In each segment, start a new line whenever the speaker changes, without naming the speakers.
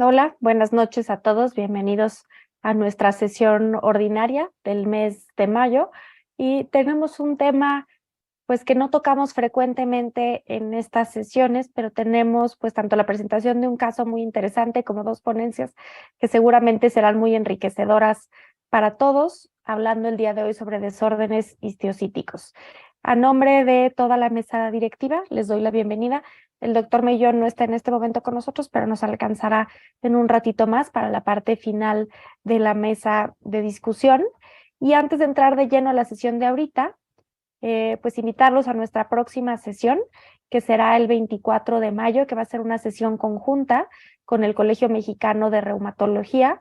Hola, buenas noches a todos. Bienvenidos a nuestra sesión ordinaria del mes de mayo. Y tenemos un tema pues que no tocamos frecuentemente en estas sesiones, pero tenemos pues tanto la presentación de un caso muy interesante como dos ponencias que seguramente serán muy enriquecedoras para todos, hablando el día de hoy sobre desórdenes histiocíticos. A nombre de toda la mesa directiva, les doy la bienvenida. El doctor Mellón no está en este momento con nosotros, pero nos alcanzará en un ratito más para la parte final de la mesa de discusión. Y antes de entrar de lleno a la sesión de ahorita, pues invitarlos a nuestra próxima sesión, que será el 24 de mayo, que va a ser una sesión conjunta con el Colegio Mexicano de Reumatología.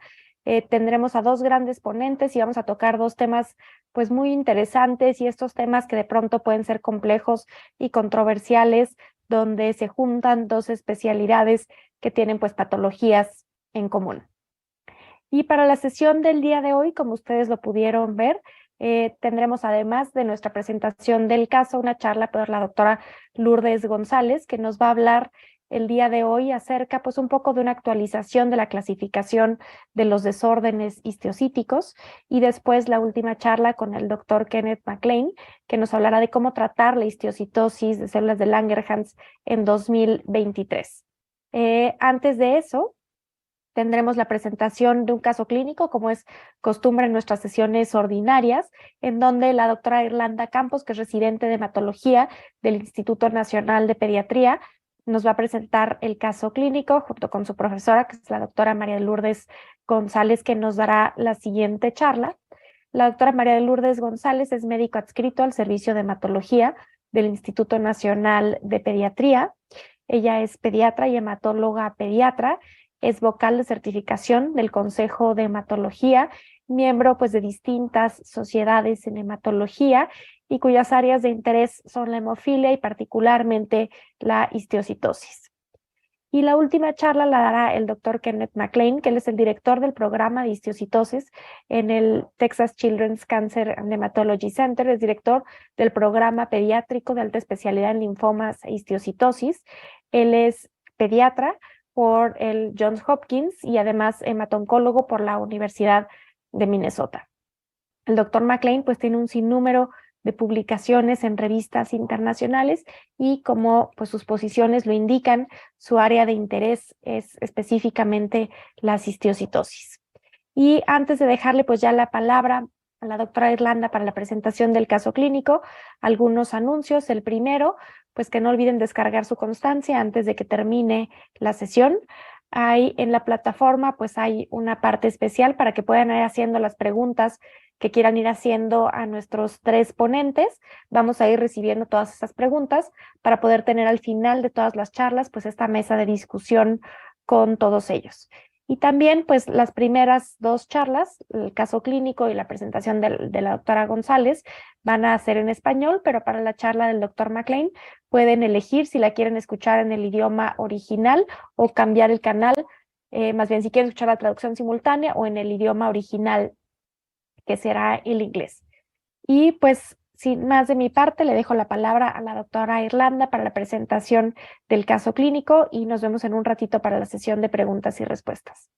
Tendremos a dos grandes ponentes y vamos a tocar dos temas pues muy interesantes, y estos temas que de pronto pueden ser complejos y controversiales, donde se juntan dos especialidades que tienen pues patologías en común. Y para la sesión del día de hoy, como ustedes lo pudieron ver, tendremos, además de nuestra presentación del caso, una charla por la doctora Lourdes González, que nos va a hablar el día de hoy acerca pues un poco de una actualización de la clasificación de los desórdenes histiocíticos, y después la última charla con el doctor Kenneth McLean, que nos hablará de cómo tratar la histiocitosis de células de Langerhans en 2023. Antes de eso, tendremos la presentación de un caso clínico, como es costumbre en nuestras sesiones ordinarias, en donde la doctora Irlanda Campos, que es residente de hematología del Instituto Nacional de Pediatría, nos va a presentar el caso clínico junto con su profesora, que es la doctora María de Lourdes González, que nos dará la siguiente charla. La doctora María de Lourdes González es médico adscrito al servicio de hematología del Instituto Nacional de Pediatría. Ella es pediatra y hematóloga pediatra, es vocal de certificación del Consejo de Hematología, miembro pues de distintas sociedades en hematología, y cuyas áreas de interés son la hemofilia y particularmente la histiocitosis. Y la última charla la dará el doctor Kenneth McLean, que él es el director del programa de histiocitosis en el Texas Children's Cancer and Hematology Center, es director del programa pediátrico de alta especialidad en linfomas e histiocitosis. Él es pediatra por el Johns Hopkins y además hematoncólogo por la Universidad de Minnesota. El doctor McLean pues tiene un sinnúmero de publicaciones en revistas internacionales, y como pues sus posiciones lo indican, su área de interés es específicamente la histiocitosis. Y antes de dejarle pues ya la palabra a la doctora Irlanda para la presentación del caso clínico, algunos anuncios. El primero, pues que no olviden descargar su constancia antes de que termine la sesión. Hay en la plataforma pues hay una parte especial para que puedan ir haciendo las preguntas que quieran ir haciendo a nuestros tres ponentes. Vamos a ir recibiendo todas esas preguntas para poder tener al final de todas las charlas pues esta mesa de discusión con todos ellos. Y también pues las primeras dos charlas, el caso clínico y la presentación de la doctora González, van a ser en español, pero para la charla del doctor McLean pueden elegir si la quieren escuchar en el idioma original o cambiar el canal, más bien si quieren escuchar la traducción simultánea o en el idioma original, que será el inglés. Y pues sin más de mi parte, le dejo la palabra a la doctora Irlanda para la presentación del caso clínico, y nos vemos en un ratito para la sesión de preguntas y respuestas.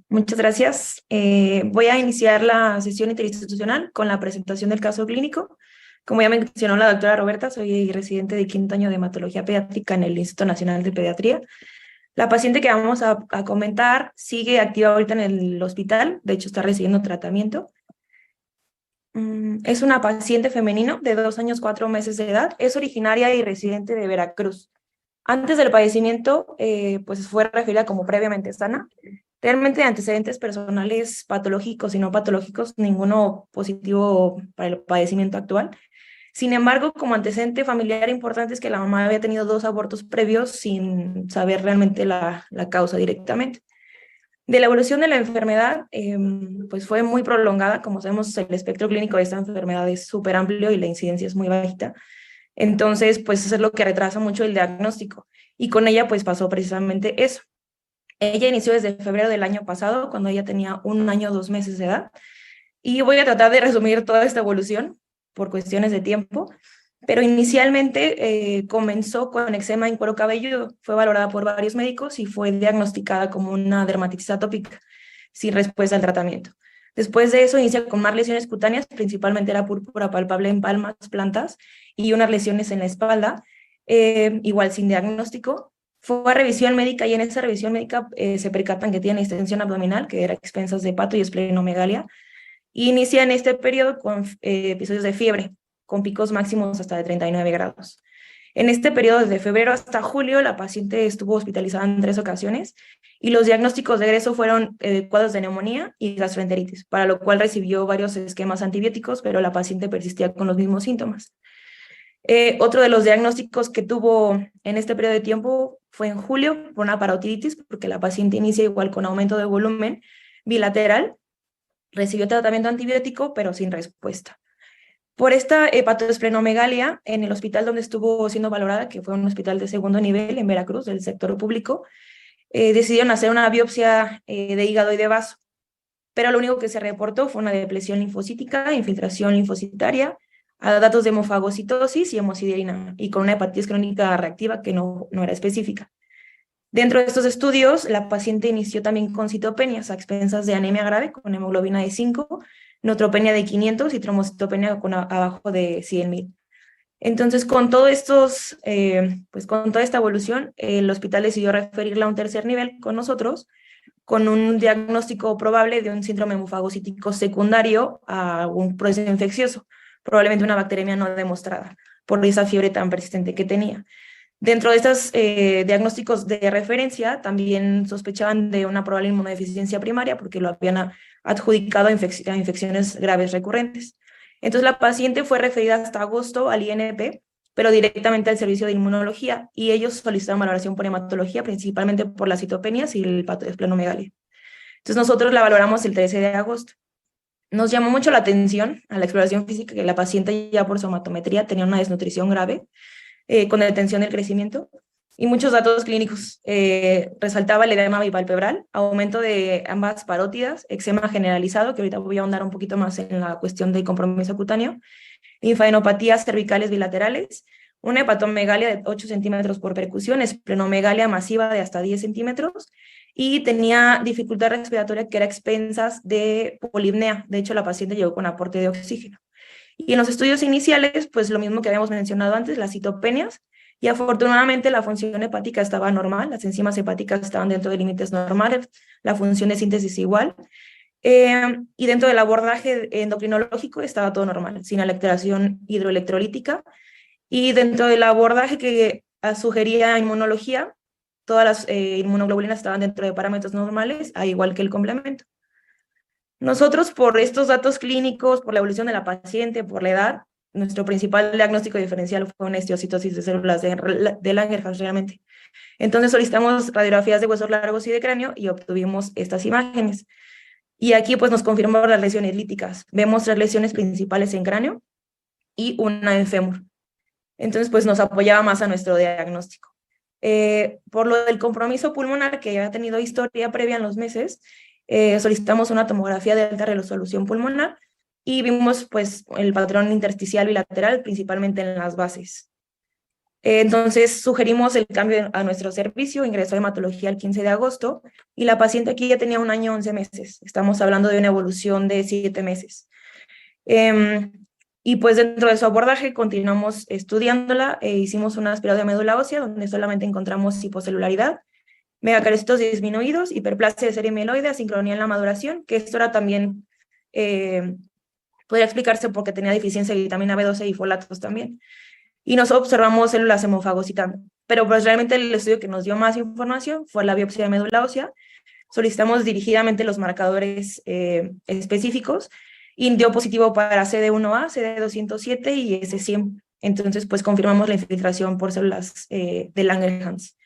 Muchas gracias. Voy a iniciar la sesión interinstitucional con la presentación del caso clínico. Como ya mencionó la doctora Roberta, soy residente de quinto año de hematología pediátrica en el Instituto Nacional de Pediatría. La paciente que vamos a comentar sigue activa ahorita en el hospital, de hecho está recibiendo tratamiento. Es una paciente femenino de 2 años 4 meses de edad, es originaria y residente de Veracruz. Antes del padecimiento, pues fue referida como previamente sana. Realmente antecedentes personales patológicos y no patológicos, ninguno positivo para el padecimiento actual. Sin embargo, como antecedente familiar importante es que la mamá había tenido 2 abortos previos sin saber realmente la causa directamente. De la evolución de la enfermedad, pues fue muy prolongada. Como sabemos, el espectro clínico de esta enfermedad es súper amplio y la incidencia es muy bajita. Entonces, pues eso es lo que retrasa mucho el diagnóstico. Y con ella, pues pasó precisamente eso. Ella inició desde febrero del año pasado, cuando ella tenía 1 año 2 meses de edad. Y voy a tratar de resumir toda esta evolución por cuestiones de tiempo. pero inicialmente comenzó con eczema en cuero cabelludo. Fue valorada por varios médicos y fue diagnosticada como una dermatitis atópica, sin respuesta al tratamiento. Después de eso inicia con más lesiones cutáneas, principalmente la púrpura palpable en palmas, plantas, y unas lesiones en la espalda, igual sin diagnóstico. Fue a revisión médica y en esa revisión médica se percatan que tiene extensión abdominal, que era a expensas de hepato y esplenomegalia, y inicia en este periodo con episodios de fiebre, con picos máximos hasta de 39 grados. En este periodo, desde febrero hasta julio, la paciente estuvo hospitalizada en 3 ocasiones y los diagnósticos de egreso fueron cuadros de neumonía y gastroenteritis, para lo cual recibió varios esquemas antibióticos, pero la paciente persistía con los mismos síntomas. Otro de los diagnósticos que tuvo en este periodo de tiempo fue en julio por una parotiditis, porque la paciente inicia igual con aumento de volumen bilateral, recibió tratamiento antibiótico, pero sin respuesta. Por esta hepatoesplenomegalia, en el hospital donde estuvo siendo valorada, que fue un hospital de segundo nivel en Veracruz, del sector público, decidieron hacer una biopsia de hígado y de vaso, pero lo único que se reportó fue una depresión linfocítica, infiltración linfocitaria, datos de hemofagocitosis y hemosiderina, y con una hepatitis crónica reactiva que no era específica. Dentro de estos estudios, la paciente inició también con citopenias a expensas de anemia grave con hemoglobina de 5, neutropenia de 500 y trombocitopenia con abajo de 100,000. Entonces, con todos estos, pues con toda esta evolución, el hospital decidió referirla a un tercer nivel con nosotros, con un diagnóstico probable de un síndrome hemofagocítico secundario a un proceso infeccioso, probablemente una bacteremia no demostrada, por esa fiebre tan persistente que tenía. Dentro de estos diagnósticos de referencia, también sospechaban de una probable inmunodeficiencia primaria porque lo habían adjudicado a infecciones graves recurrentes. Entonces, la paciente fue referida hasta agosto al INP, pero directamente al servicio de inmunología, y ellos solicitaron valoración por hematología, principalmente por las citopenias y el esplenomegalia. Entonces, nosotros la valoramos el 13 de agosto. Nos llamó mucho la atención a la exploración física que la paciente ya por su hematometría tenía una desnutrición grave, con detención del crecimiento, y muchos datos clínicos. Resaltaba el edema bipalpebral, aumento de ambas parótidas, eczema generalizado, que ahorita voy a ahondar un poquito más en la cuestión del compromiso cutáneo, linfadenopatías cervicales bilaterales, una hepatomegalia de 8 centímetros por percusión, esplenomegalia masiva de hasta 10 centímetros, y tenía dificultad respiratoria que era a expensas de polipnea. De hecho, la paciente llegó con aporte de oxígeno. Y en los estudios iniciales, pues lo mismo que habíamos mencionado antes, las citopenias, y afortunadamente la función hepática estaba normal, las enzimas hepáticas estaban dentro de límites normales, la función de síntesis igual, y dentro del abordaje endocrinológico estaba todo normal, sin alteración hidroelectrolítica, y dentro del abordaje que sugería inmunología, todas las inmunoglobulinas estaban dentro de parámetros normales, al igual que el complemento. Nosotros, por estos datos clínicos, por la evolución de la paciente, por la edad, nuestro principal diagnóstico diferencial fue una esteocitosis de células de Langerhans realmente. Entonces solicitamos radiografías de huesos largos y de cráneo y obtuvimos estas imágenes. Y aquí pues nos confirmaron las lesiones líticas. Vemos 3 lesiones principales en cráneo y una en fémur. Entonces pues nos apoyaba más a nuestro diagnóstico. Por lo del compromiso pulmonar, que ya ha tenido historia previa en los meses, solicitamos una tomografía de alta resolución pulmonar y vimos pues el patrón intersticial bilateral, principalmente en las bases. Entonces sugerimos el cambio a nuestro servicio, ingresó a hematología el 15 de agosto y la paciente aquí ya tenía 1 año 11 meses. Estamos hablando de una evolución de 7 meses. Y pues dentro de su abordaje continuamos estudiándola, hicimos una aspirado de médula ósea donde solamente encontramos hipocelularidad, megacaricitos disminuidos, hiperplasia de serie mieloide, asincronía en la maduración, que esto era también, podría explicarse porque tenía deficiencia de vitamina B12 y folatos también. Y nos observamos células hemofagocitando. Pero pues realmente el estudio que nos dio más información fue la biopsia de médula ósea. Solicitamos dirigidamente los marcadores específicos y dio positivo para CD1A, CD207 y S100. Entonces pues confirmamos la infiltración por células de Langerhans.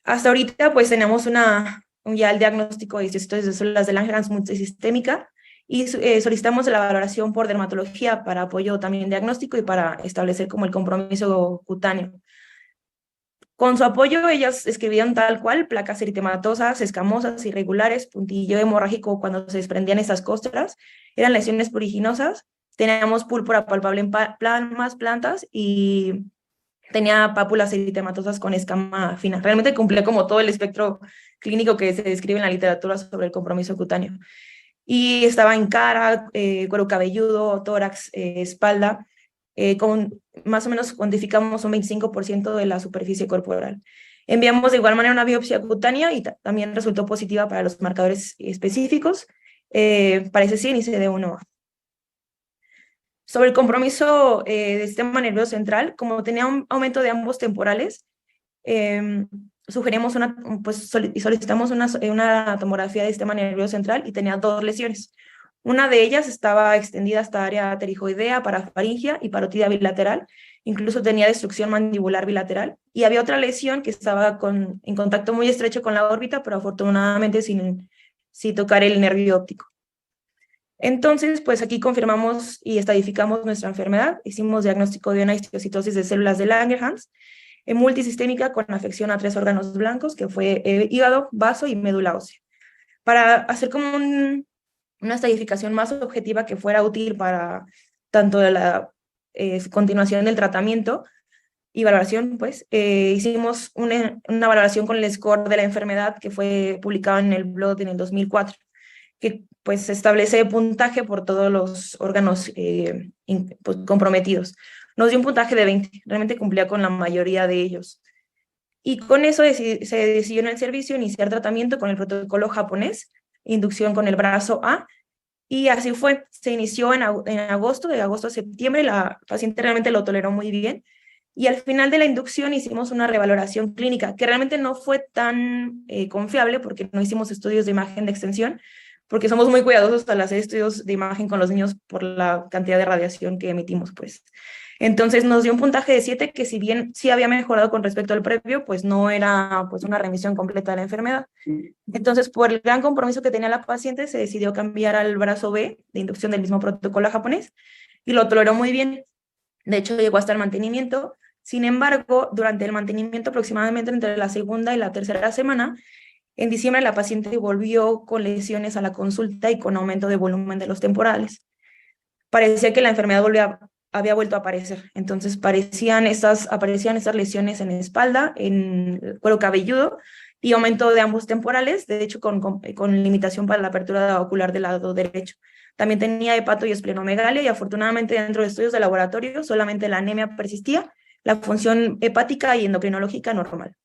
Hasta ahorita pues tenemos ya el diagnóstico de histocitos de células de Langerhans multisistémica y solicitamos la valoración por dermatología para apoyo también diagnóstico y para establecer como el compromiso cutáneo. Con su apoyo ellas escribían tal cual, placas eritematosas, escamosas, irregulares, puntillo hemorrágico cuando se desprendían esas costras, eran lesiones pruriginosas, teníamos púrpura palpable en más plantas y tenía pápulas eritematosas con escama fina. Realmente cumplía como todo el espectro clínico que se describe en la literatura sobre el compromiso cutáneo. Y estaba en cara, cuero cabelludo, tórax, espalda, con más o menos cuantificamos un 25% de la superficie corporal. Enviamos de igual manera una biopsia cutánea y también resultó positiva para los marcadores específicos, parece sí, y CD1A. Sobre el compromiso del sistema nervioso central, como tenía un aumento de ambos temporales, sugerimos y solicitamos una tomografía del sistema nervioso central y tenía 2 lesiones. Una de ellas estaba extendida hasta área pterigoidea, parafaringia y parótida bilateral. Incluso tenía destrucción mandibular bilateral. Y había otra lesión que estaba en contacto muy estrecho con la órbita, pero afortunadamente sin tocar el nervio óptico. Entonces, pues aquí confirmamos y estadificamos nuestra enfermedad. Hicimos diagnóstico de una histiocytosis de células de Langerhans multisistémica con afección a 3 órganos blancos, que fue hígado, vaso y médula ósea. Para hacer como una estadificación más objetiva que fuera útil para tanto la continuación del tratamiento y valoración, pues hicimos una valoración con el score de la enfermedad que fue publicado en el Blood en el 2004, que pues establece puntaje por todos los órganos pues, comprometidos. Nos dio un puntaje de 20, realmente cumplía con la mayoría de ellos. Y con eso se decidió en el servicio iniciar tratamiento con el protocolo japonés, inducción con el brazo A, y así fue. Se inició en agosto, de agosto a septiembre, la paciente realmente lo toleró muy bien, y al final de la inducción hicimos una revaloración clínica, que realmente no fue tan confiable porque no hicimos estudios de imagen de extensión, porque somos muy cuidadosos al hacer estudios de imagen con los niños por la cantidad de radiación que emitimos, pues. Entonces nos dio un puntaje de 7 que si bien sí había mejorado con respecto al previo, pues no era pues una remisión completa de la enfermedad. Entonces, por el gran compromiso que tenía la paciente, se decidió cambiar al brazo B de inducción del mismo protocolo japonés y lo toleró muy bien. De hecho, llegó hasta el mantenimiento. Sin embargo, durante el mantenimiento, aproximadamente entre la segunda y la tercera semana, en diciembre la paciente volvió con lesiones a la consulta y con aumento de volumen de los temporales. Parecía que la enfermedad había vuelto a aparecer. Entonces aparecían estas lesiones en espalda, en el cuero cabelludo y aumento de ambos temporales, de hecho con limitación para la apertura ocular del lado derecho. También tenía hepato y esplenomegalia y afortunadamente dentro de estudios de laboratorio solamente la anemia persistía, la función hepática y endocrinológica normal.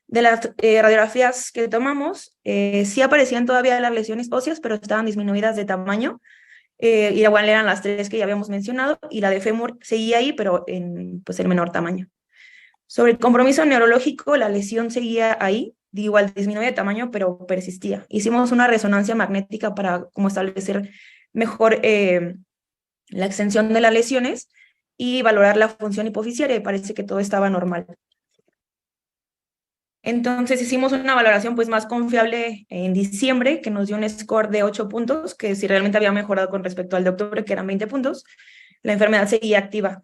De las radiografías que tomamos, sí aparecían todavía las lesiones óseas, pero estaban disminuidas de tamaño. Y igual eran las 3 que ya habíamos mencionado, y la de fémur seguía ahí, pero en menor tamaño. Sobre el compromiso neurológico, la lesión seguía ahí, igual disminuía de tamaño, pero persistía. Hicimos una resonancia magnética para como establecer mejor la extensión de las lesiones y valorar la función hipofisiaria, y parece que todo estaba normal. Entonces hicimos una valoración pues más confiable en diciembre, que nos dio un score de 8 puntos, que si realmente había mejorado con respecto al de octubre, que eran 20 puntos, la enfermedad seguía activa.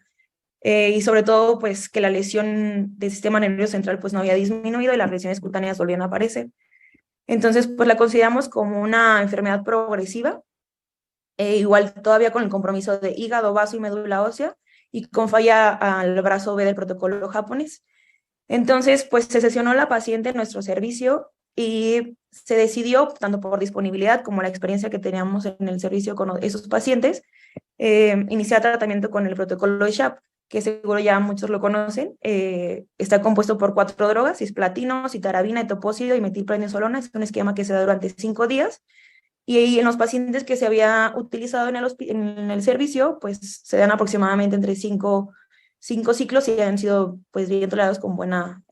Y sobre todo pues que la lesión del sistema nervioso central pues no había disminuido y las lesiones cutáneas volvían a aparecer. Entonces pues la consideramos como una enfermedad progresiva, igual todavía con el compromiso de hígado, vaso y médula ósea, y con falla al brazo B del protocolo japonés. Entonces, pues se sesionó la paciente en nuestro servicio y se decidió, tanto por disponibilidad como la experiencia que teníamos en el servicio con esos pacientes, iniciar tratamiento con el protocolo de SHAP, que seguro ya muchos lo conocen. Está compuesto por 4 drogas: cisplatino, citarabina, etopósido y metilprednisolona. Es un esquema que se da durante 5 días. Y en los pacientes que se había utilizado en el servicio, pues se dan aproximadamente entre 5 ciclos y han sido pues bien tolerados con buena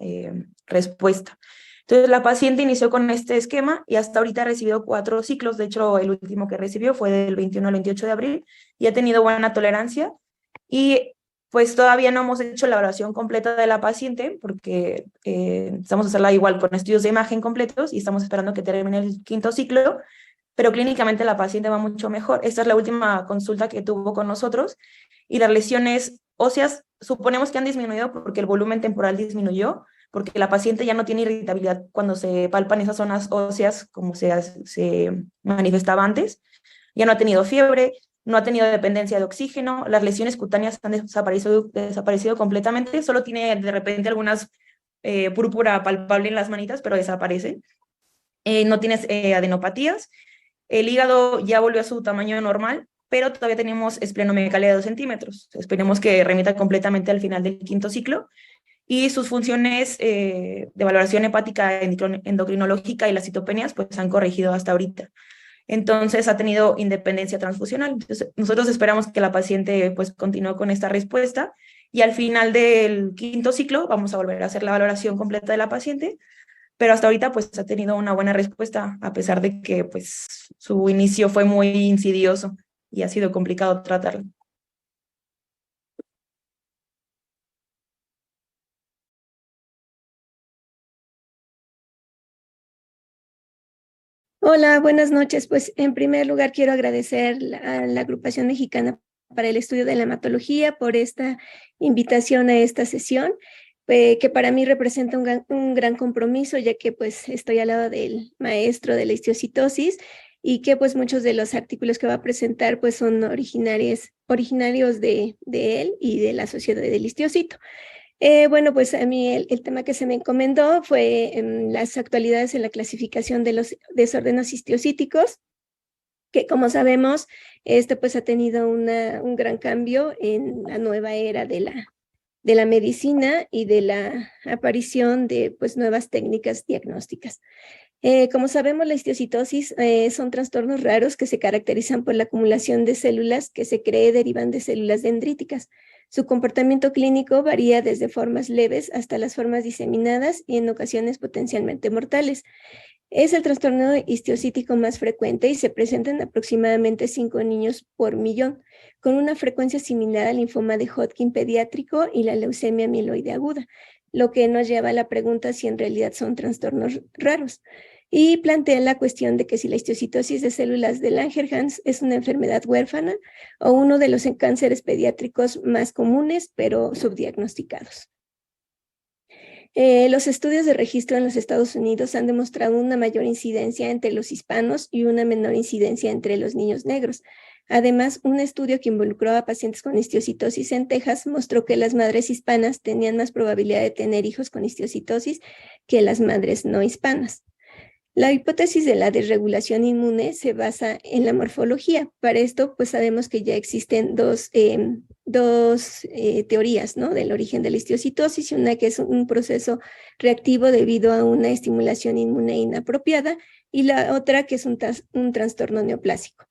respuesta. Entonces la paciente inició con este esquema y hasta ahorita ha recibido 4 ciclos. De hecho, el último que recibió fue del 21 al 28 de abril y ha tenido buena tolerancia. Y pues todavía no hemos hecho la evaluación completa de la paciente porque estamos a hacerla igual con estudios de imagen completos y estamos esperando que termine el 5.º ciclo, pero clínicamente la paciente va mucho mejor. Esta es la última consulta que tuvo con nosotros y las lesiones óseas suponemos que han disminuido porque el volumen temporal disminuyó, porque la paciente ya no tiene irritabilidad cuando se palpan esas zonas óseas como se manifestaba antes, ya no ha tenido fiebre, no ha tenido dependencia de oxígeno, las lesiones cutáneas han desaparecido completamente, solo tiene de repente algunas púrpura palpable en las manitas, pero desaparece. No tienes adenopatías, el hígado ya volvió a su tamaño normal, pero todavía tenemos esplenomegalia de 2 centímetros. Esperemos que remita completamente al final del quinto ciclo. Y sus funciones de valoración hepática, endocrinológica y las citopenias, pues han corregido hasta ahorita. Entonces ha tenido independencia transfusional. Entonces, nosotros esperamos que la paciente pues continúe con esta respuesta y al final del quinto ciclo vamos a volver a hacer la valoración completa de la paciente, pero hasta ahorita pues ha tenido una buena respuesta a pesar de que pues su inicio fue muy insidioso y ha sido complicado tratarlo.
Hola, buenas noches. Pues en primer lugar quiero agradecer a la Agrupación Mexicana para el Estudio de la Hematología por esta invitación a esta sesión, que para mí representa un gran compromiso, ya que pues estoy al lado del maestro de la histiocytosis y que pues muchos de los artículos que va a presentar pues son originarios de él y de la Sociedad del Histiocyto. Bueno, pues a mí el tema que se me encomendó fue las actualidades en la clasificación de los desórdenes histiocytíticos, que como sabemos, pues ha tenido un gran cambio en la nueva era de la medicina y de la aparición de pues nuevas técnicas diagnósticas. Como sabemos, la histiocytosis son trastornos raros que se caracterizan por la acumulación de células que se cree derivan de células dendríticas. Su comportamiento clínico varía desde formas leves hasta las formas diseminadas y en ocasiones potencialmente mortales. Es el trastorno histiocytítico más frecuente y se presenta en aproximadamente 5 niños por millón, con una frecuencia similar al linfoma de Hodgkin pediátrico y la leucemia mieloide aguda, lo que nos lleva a la pregunta si en realidad son trastornos raros. Y plantea la cuestión de que si la histiocytosis de células de Langerhans es una enfermedad huérfana o uno de los cánceres pediátricos más comunes, pero subdiagnosticados. Los estudios de registro en los Estados Unidos han demostrado una mayor incidencia entre los hispanos y una menor incidencia entre los niños negros. Además, un estudio que involucró a pacientes con histiocytosis en Texas mostró que las madres hispanas tenían más probabilidad de tener hijos con histiocytosis que las madres no hispanas. La hipótesis de la desregulación inmune se basa en la morfología. Para esto, pues sabemos que ya existen dos teorías, ¿no?, del origen de la histiocytosis, y una que es un proceso reactivo debido a una estimulación inmune inapropiada, y la otra que es un trastorno neoplásico.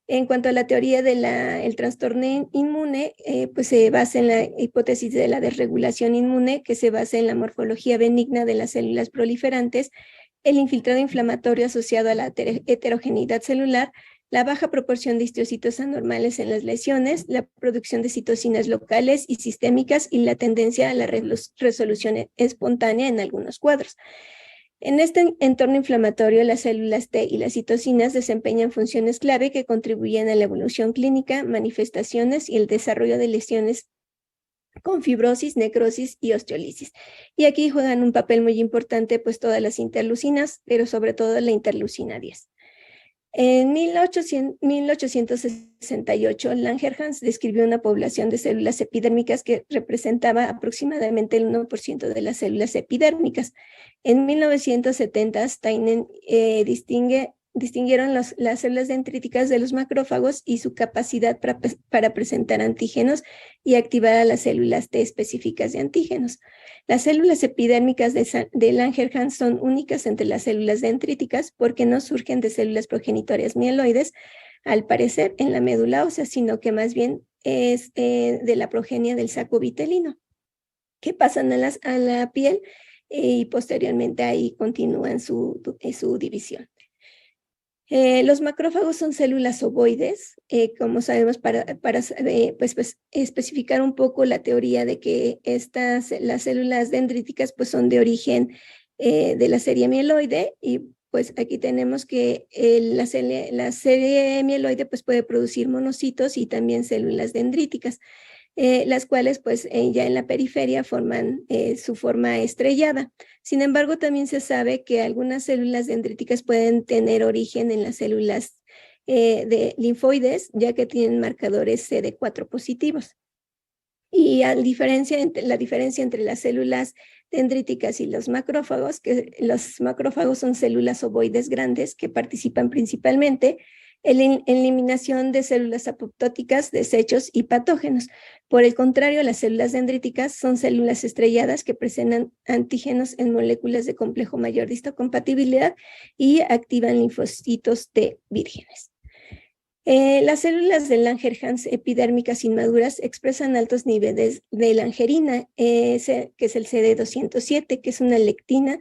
En cuanto a la teoría del trastorno inmune, pues se basa en la hipótesis de la desregulación inmune, que se basa en la morfología benigna de las células proliferantes, el infiltrado inflamatorio asociado a la heterogeneidad celular, la baja proporción de histocitos anormales en las lesiones, la producción de citocinas locales y sistémicas y la tendencia a la resolución espontánea en algunos cuadros. En este entorno inflamatorio, las células T y las citocinas desempeñan funciones clave que contribuyen a la evolución clínica, manifestaciones y el desarrollo de lesiones con fibrosis, necrosis y osteolisis. Y aquí juegan un papel muy importante pues todas las interleucinas, pero sobre todo la interleucina 10. En 1868, Langerhans describió una población de células epidérmicas que representaba aproximadamente el 1% de las células epidérmicas. En 1970, Steinen distinguieron las células dendríticas de los macrófagos y su capacidad para presentar antígenos y activar a las células T específicas de antígenos. Las células epidérmicas de Langerhans son únicas entre las células dendríticas porque no surgen de células progenitorias mieloides, al parecer en la médula ósea, sino que más bien es de la progenie del saco vitelino, que pasan a la piel y posteriormente ahí continúan su división. Los macrófagos son células ovoides, como sabemos, para especificar un poco la teoría de que las células dendríticas pues, son de origen de la serie mieloide, y pues aquí tenemos que la serie mieloide pues, puede producir monocitos y también células dendríticas, las cuales pues ya en la periferia forman su forma estrellada. Sin embargo, también se sabe que algunas células dendríticas pueden tener origen en las células de linfoides, ya que tienen marcadores CD4 positivos. Y la diferencia entre las células dendríticas y los macrófagos, que los macrófagos son células ovoides grandes que participan principalmente en la eliminación de células apoptóticas, desechos y patógenos. Por el contrario, las células dendríticas son células estrelladas que presentan antígenos en moléculas de complejo mayor de histocompatibilidad y activan linfocitos T vírgenes. Las células de Langerhans epidérmicas inmaduras expresan altos niveles de langerina, que es el CD207, que es una lectina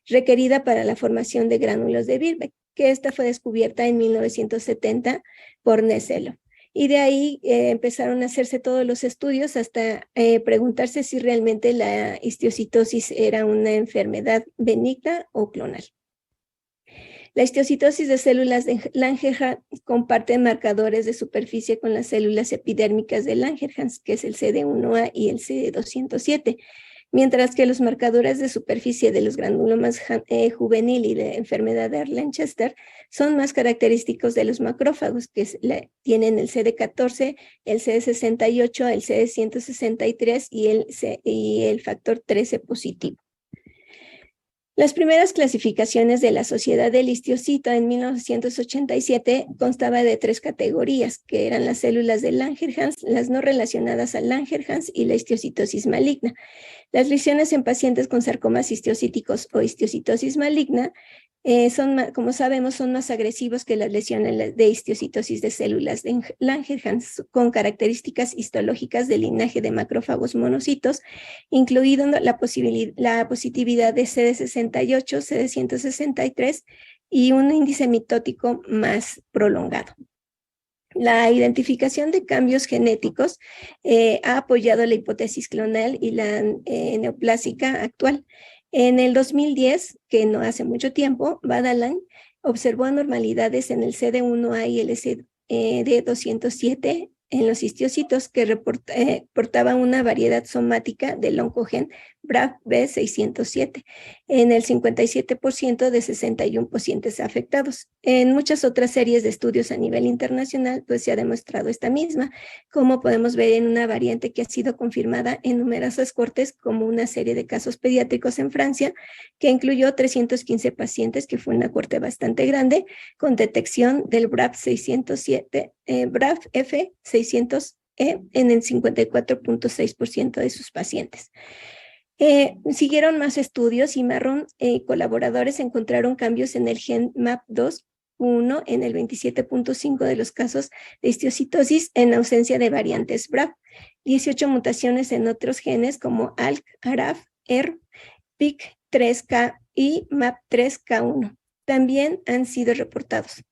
requerida para la formación de gránulos de Birbeck, que esta fue descubierta en 1970 por Neselo. Y de ahí empezaron a hacerse todos los estudios hasta preguntarse si realmente la histiocytosis era una enfermedad benigna o clonal. La histiocytosis de células de Langerhans comparte marcadores de superficie con las células epidérmicas de Langerhans, que es el CD1A y el CD207, mientras que los marcadores de superficie de los granulomas juvenil y de enfermedad de Erlenchester son más característicos de los macrófagos, que tienen el CD14, el CD68, el CD163 y el factor 13 positivo. Las primeras clasificaciones de la Sociedad del Histiocyto en 1987 constaba de 3 categorías, que eran las células de Langerhans, las no relacionadas a Langerhans y la histiocytosis maligna. Las lesiones en pacientes con sarcomas histiocíticos o histiocytosis maligna como sabemos, son más agresivos que las lesiones de histiocytosis de células de Langerhans, con características histológicas del linaje de macrófagos monocitos, incluido la positividad de CD68, CD163 y un índice mitótico más prolongado. La identificación de cambios genéticos ha apoyado la hipótesis clonal y la neoplásica actual. En el 2010, que no hace mucho tiempo, Badalan observó anormalidades en el CD1A y el CD207 en los histocitos que reportaban una variedad somática del oncogen BRAF-B607 en el 57% de 61 pacientes afectados. En muchas otras series de estudios a nivel internacional, pues se ha demostrado esta misma, como podemos ver en una variante que ha sido confirmada en numerosas cortes, como una serie de casos pediátricos en Francia, que incluyó 315 pacientes, que fue una corte bastante grande, con detección del BRAF-607, BRAF-F600E en el 54.6% de sus pacientes. Siguieron más estudios y Marrón y colaboradores encontraron cambios en el gen MAP2-1 en el 27.5% de los casos de histiocytosis en ausencia de variantes BRAF, 18 mutaciones en otros genes como ALK, ARAF, ER, PIK3K y MAP3K1 también han sido reportados.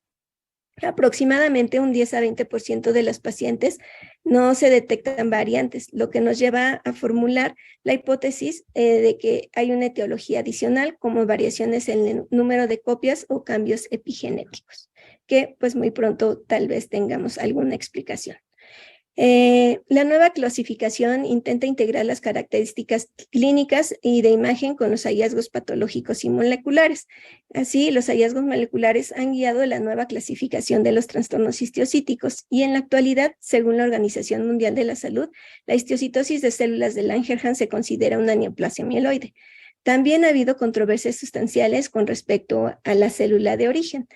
Aproximadamente un 10 a 20% de los pacientes no se detectan variantes, lo que nos lleva a formular la hipótesis de que hay una etiología adicional, como variaciones en el número de copias o cambios epigenéticos, que pues muy pronto tal vez tengamos alguna explicación. La nueva clasificación intenta integrar las características clínicas y de imagen con los hallazgos patológicos y moleculares. Así, los hallazgos moleculares han guiado la nueva clasificación de los trastornos histiocíticos y en la actualidad, según la Organización Mundial de la Salud, la histiocitosis de células de Langerhans se considera una neoplasia mieloide. También ha habido controversias sustanciales con respecto a la célula de origen,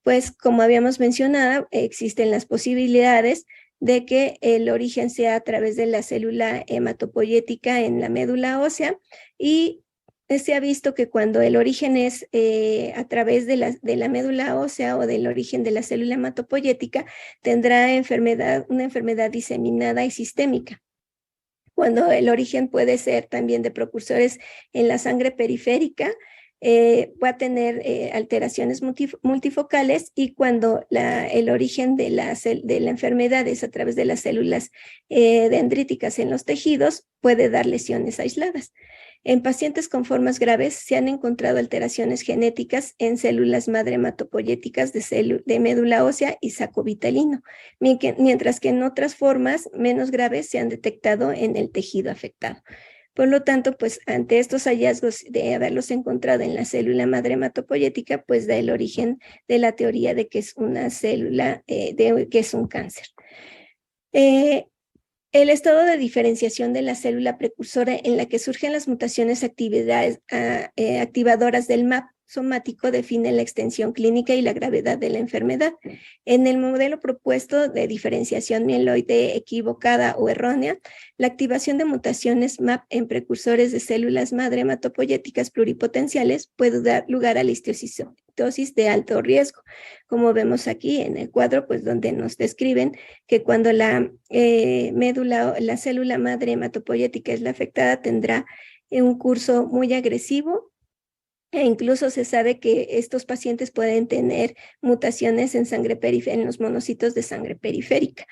pues como habíamos mencionado, existen las posibilidades de que el origen sea a través de la célula hematopoyética en la médula ósea y se ha visto que cuando el origen es a través de la médula ósea o del origen de la célula hematopoyética, tendrá una enfermedad diseminada y sistémica. Cuando el origen puede ser también de precursores en la sangre periférica, va a tener alteraciones multifocales y cuando el origen de la enfermedad es a través de las células dendríticas en los tejidos, puede dar lesiones aisladas. En pacientes con formas graves se han encontrado alteraciones genéticas en células madre hematopoyéticas de médula ósea y saco vitelino, mientras que en otras formas menos graves se han detectado en el tejido afectado. Por lo tanto, pues ante estos hallazgos de haberlos encontrado en la célula madre hematopoyética, pues da el origen de la teoría de que es una célula, que es un cáncer. El estado de diferenciación de la célula precursora en la que surgen las mutaciones activadoras del MAP somático define la extensión clínica y la gravedad de la enfermedad. En el modelo propuesto de diferenciación mieloide equivocada o errónea, la activación de mutaciones MAP en precursores de células madre hematopoyéticas pluripotenciales puede dar lugar a la histiocytosis de alto riesgo, como vemos aquí en el cuadro, pues donde nos describen que cuando la médula, la célula madre hematopoyética es la afectada, tendrá un curso muy agresivo. E incluso se sabe que estos pacientes pueden tener mutaciones en sangre en los monocitos de sangre periférica,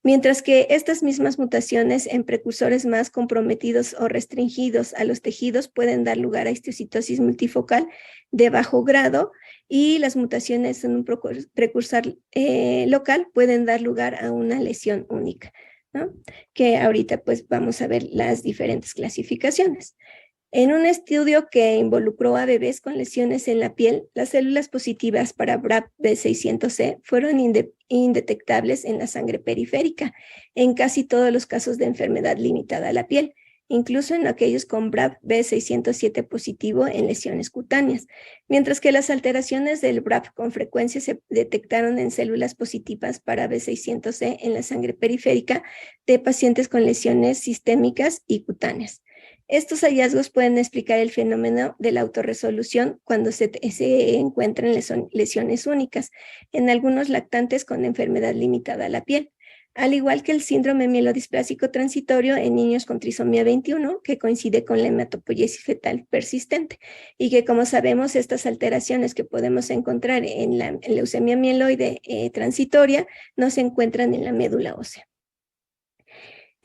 mientras que estas mismas mutaciones en precursores más comprometidos o restringidos a los tejidos pueden dar lugar a histiocytosis multifocal de bajo grado, y las mutaciones en un precursor local pueden dar lugar a una lesión única, ¿no? Que ahorita pues vamos a ver las diferentes clasificaciones. En un estudio que involucró a bebés con lesiones en la piel, las células positivas para BRAF V600C fueron indetectables en la sangre periférica en casi todos los casos de enfermedad limitada a la piel, incluso en aquellos con BRAF V607 positivo en lesiones cutáneas, mientras que las alteraciones del BRAF con frecuencia se detectaron en células positivas para V600C en la sangre periférica de pacientes con lesiones sistémicas y cutáneas. Estos hallazgos pueden explicar el fenómeno de la autorresolución cuando se encuentran lesiones únicas en algunos lactantes con enfermedad limitada a la piel, al igual que el síndrome mielodisplásico transitorio en niños con trisomía 21, que coincide con la hematopoiesis fetal persistente, y que, como sabemos, estas alteraciones que podemos encontrar en la leucemia mieloide transitoria no se encuentran en la médula ósea.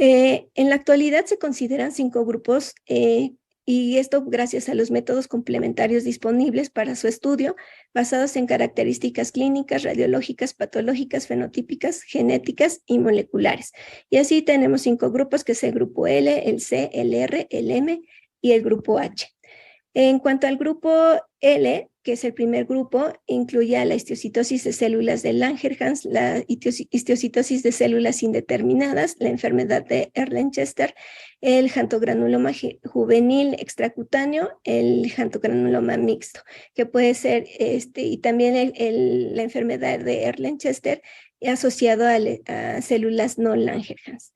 En la actualidad se consideran 5 grupos y esto gracias a los métodos complementarios disponibles para su estudio, basados en características clínicas, radiológicas, patológicas, fenotípicas, genéticas y moleculares. Y así tenemos 5 grupos, que es el grupo L, el C, el R, el M y el grupo H. En cuanto al grupo L, que es el primer grupo, incluye a la histiocytosis de células de Langerhans, la histiocytosis de células indeterminadas, la enfermedad de Erlenchester, el xantogranuloma juvenil extracutáneo, el xantogranuloma mixto, que puede ser, y también la enfermedad de Erlenchester asociado a células no Langerhans.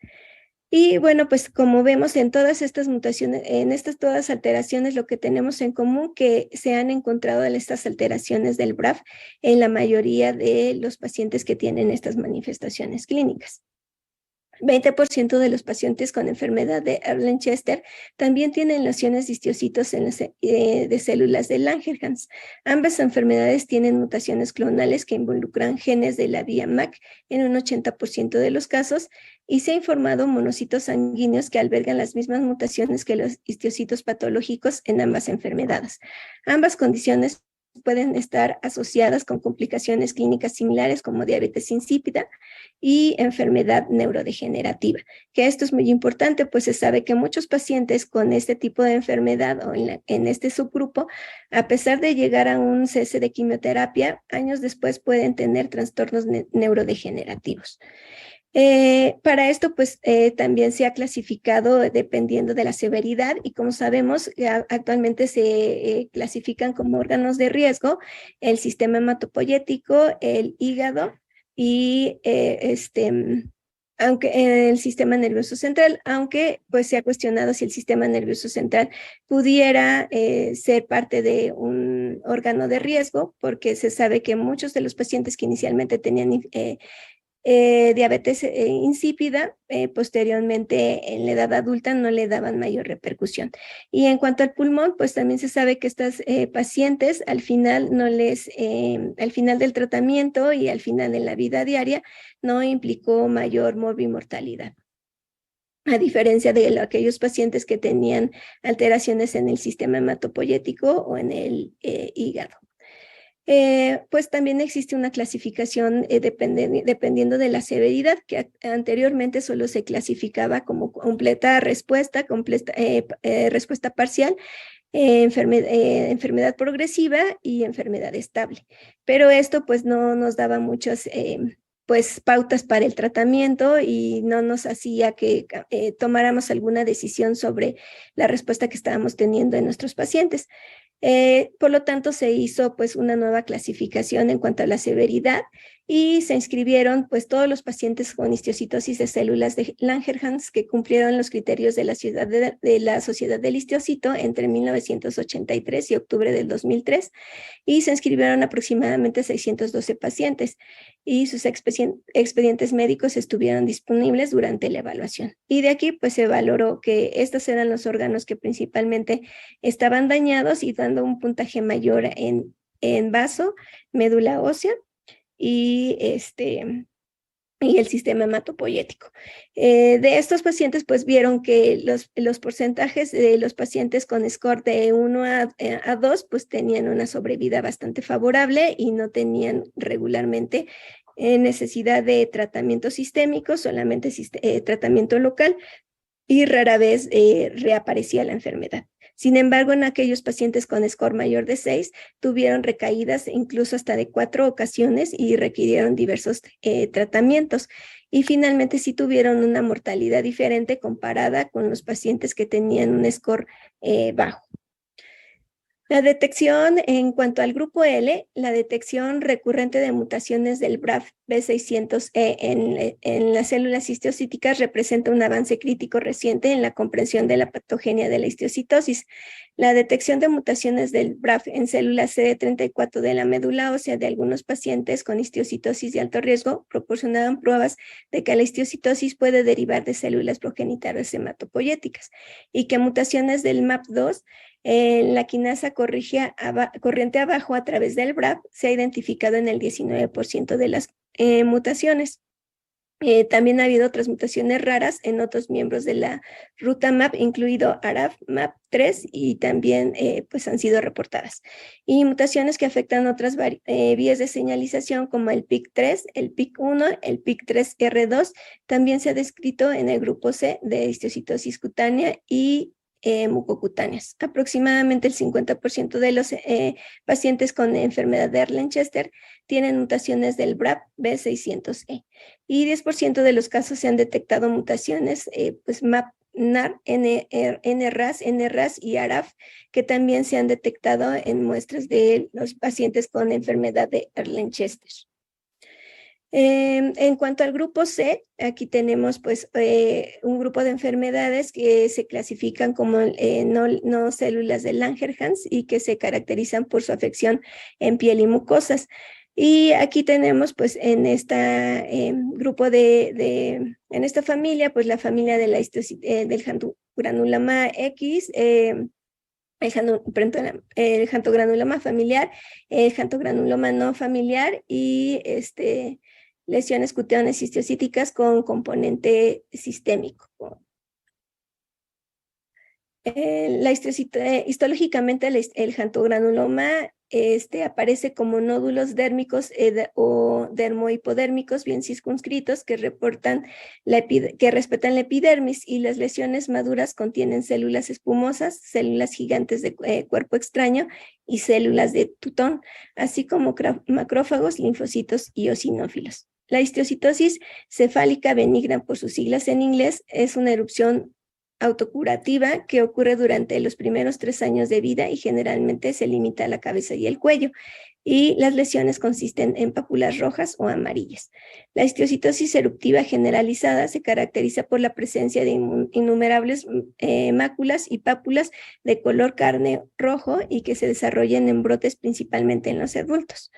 Y bueno, pues como vemos en todas estas mutaciones, en todas alteraciones, lo que tenemos en común que se han encontrado estas alteraciones del BRAF en la mayoría de los pacientes que tienen estas manifestaciones clínicas. 20% de los pacientes con enfermedad de Erlenchester también tienen lesiones de histocitos de células de Langerhans. Ambas enfermedades tienen mutaciones clonales que involucran genes de la vía MAC en un 80% de los casos, y se ha informado monocitos sanguíneos que albergan las mismas mutaciones que los histocitos patológicos en ambas enfermedades. Ambas condiciones pueden estar asociadas con complicaciones clínicas similares como diabetes insípida y enfermedad neurodegenerativa, que esto es muy importante, pues se sabe que muchos pacientes con este tipo de enfermedad o en este subgrupo, a pesar de llegar a un cese de quimioterapia, años después pueden tener trastornos neurodegenerativos. Para esto, pues también se ha clasificado dependiendo de la severidad, y como sabemos, actualmente se clasifican como órganos de riesgo el sistema hematopoyético, el hígado y aunque el sistema nervioso central, aunque pues se ha cuestionado si el sistema nervioso central pudiera ser parte de un órgano de riesgo, porque se sabe que muchos de los pacientes que inicialmente tenían diabetes insípida, posteriormente en la edad adulta no le daban mayor repercusión. Y en cuanto al pulmón, pues también se sabe que estas pacientes al final al final del tratamiento y al final de la vida diaria no implicó mayor morbimortalidad, a diferencia de aquellos pacientes que tenían alteraciones en el sistema hematopoyético o en el hígado. Pues también existe una clasificación dependiendo de la severidad, que anteriormente solo se clasificaba como completa respuesta, respuesta parcial, enfermedad progresiva y enfermedad estable. Pero esto pues no nos daba muchas pues pautas para el tratamiento y no nos hacía que tomáramos alguna decisión sobre la respuesta que estábamos teniendo en nuestros pacientes. Por lo tanto, se hizo pues una nueva clasificación en cuanto a la severidad y se inscribieron pues todos los pacientes con histiocytosis de células de Langerhans que cumplieron los criterios de la Sociedad del Histiocyto entre 1983 y octubre del 2003, y se inscribieron aproximadamente 612 pacientes y sus expedientes médicos estuvieron disponibles durante la evaluación. Y de aquí pues se valoró que estos eran los órganos que principalmente estaban dañados y dando un puntaje mayor en vaso, médula ósea y el sistema hematopoyético. De estos pacientes, pues vieron que los porcentajes de los pacientes con score de 1 a 2, pues tenían una sobrevida bastante favorable y no tenían regularmente necesidad de tratamiento sistémico, solamente tratamiento local, y rara vez reaparecía la enfermedad. Sin embargo, en aquellos pacientes con score mayor de 6, tuvieron recaídas incluso hasta de 4 ocasiones y requirieron diversos tratamientos. Y finalmente sí tuvieron una mortalidad diferente comparada con los pacientes que tenían un score bajo. La detección, en cuanto al grupo L, la detección recurrente de mutaciones del BRAF B600E en las células histiocytíticas representa un avance crítico reciente en la comprensión de la patogenia de la histiocytosis. La detección de mutaciones del BRAF en células CD34 de la médula ósea de algunos pacientes con histiocytosis de alto riesgo proporcionaban pruebas de que la histiocytosis puede derivar de células progenitoras hematopoyéticas y que mutaciones del MAP2 la quinasa corriente abajo a través del BRAF se ha identificado en el 19% de las mutaciones. También ha habido otras mutaciones raras en otros miembros de la ruta MAP, incluido ARAF, MAP3, y también pues han sido reportadas. Y mutaciones que afectan otras vías de señalización como el PIK3, el PIK1, el PIK3R2, también se ha descrito en el grupo C de histiocytosis cutánea y mucocutáneas. Aproximadamente el 50% de los pacientes con enfermedad de Erlenchester tienen mutaciones del BRAF B600E y 10% de los casos se han detectado mutaciones pues MAP, NAR, NRAS, NRAS y ARAF, que también se han detectado en muestras de los pacientes con enfermedad de Erlenchester. En cuanto al grupo C, aquí tenemos pues un grupo de enfermedades que se clasifican como no células de Langerhans y que se caracterizan por su afección en piel y mucosas. Y aquí tenemos pues en este grupo en esta familia, pues la familia de del xantogranuloma X, el xantogranuloma familiar, el xantogranuloma no familiar y lesiones cutáneas histiocytíticas con componente sistémico. Histológicamente el xantogranuloma aparece como nódulos dérmicos o dermohipodérmicos bien circunscritos que respetan la epidermis, y las lesiones maduras contienen células espumosas, células gigantes de cuerpo extraño y células de tutón, así como macrófagos, linfocitos y eosinófilos. La histiocytosis cefálica benigna, por sus siglas en inglés, es una erupción autocurativa que ocurre durante los primeros 3 años de vida y generalmente se limita a la cabeza y el cuello, y las lesiones consisten en pápulas rojas o amarillas. La histiocytosis eruptiva generalizada se caracteriza por la presencia de innumerables máculas y pápulas de color carne rojo y que se desarrollan en brotes principalmente en los adultos.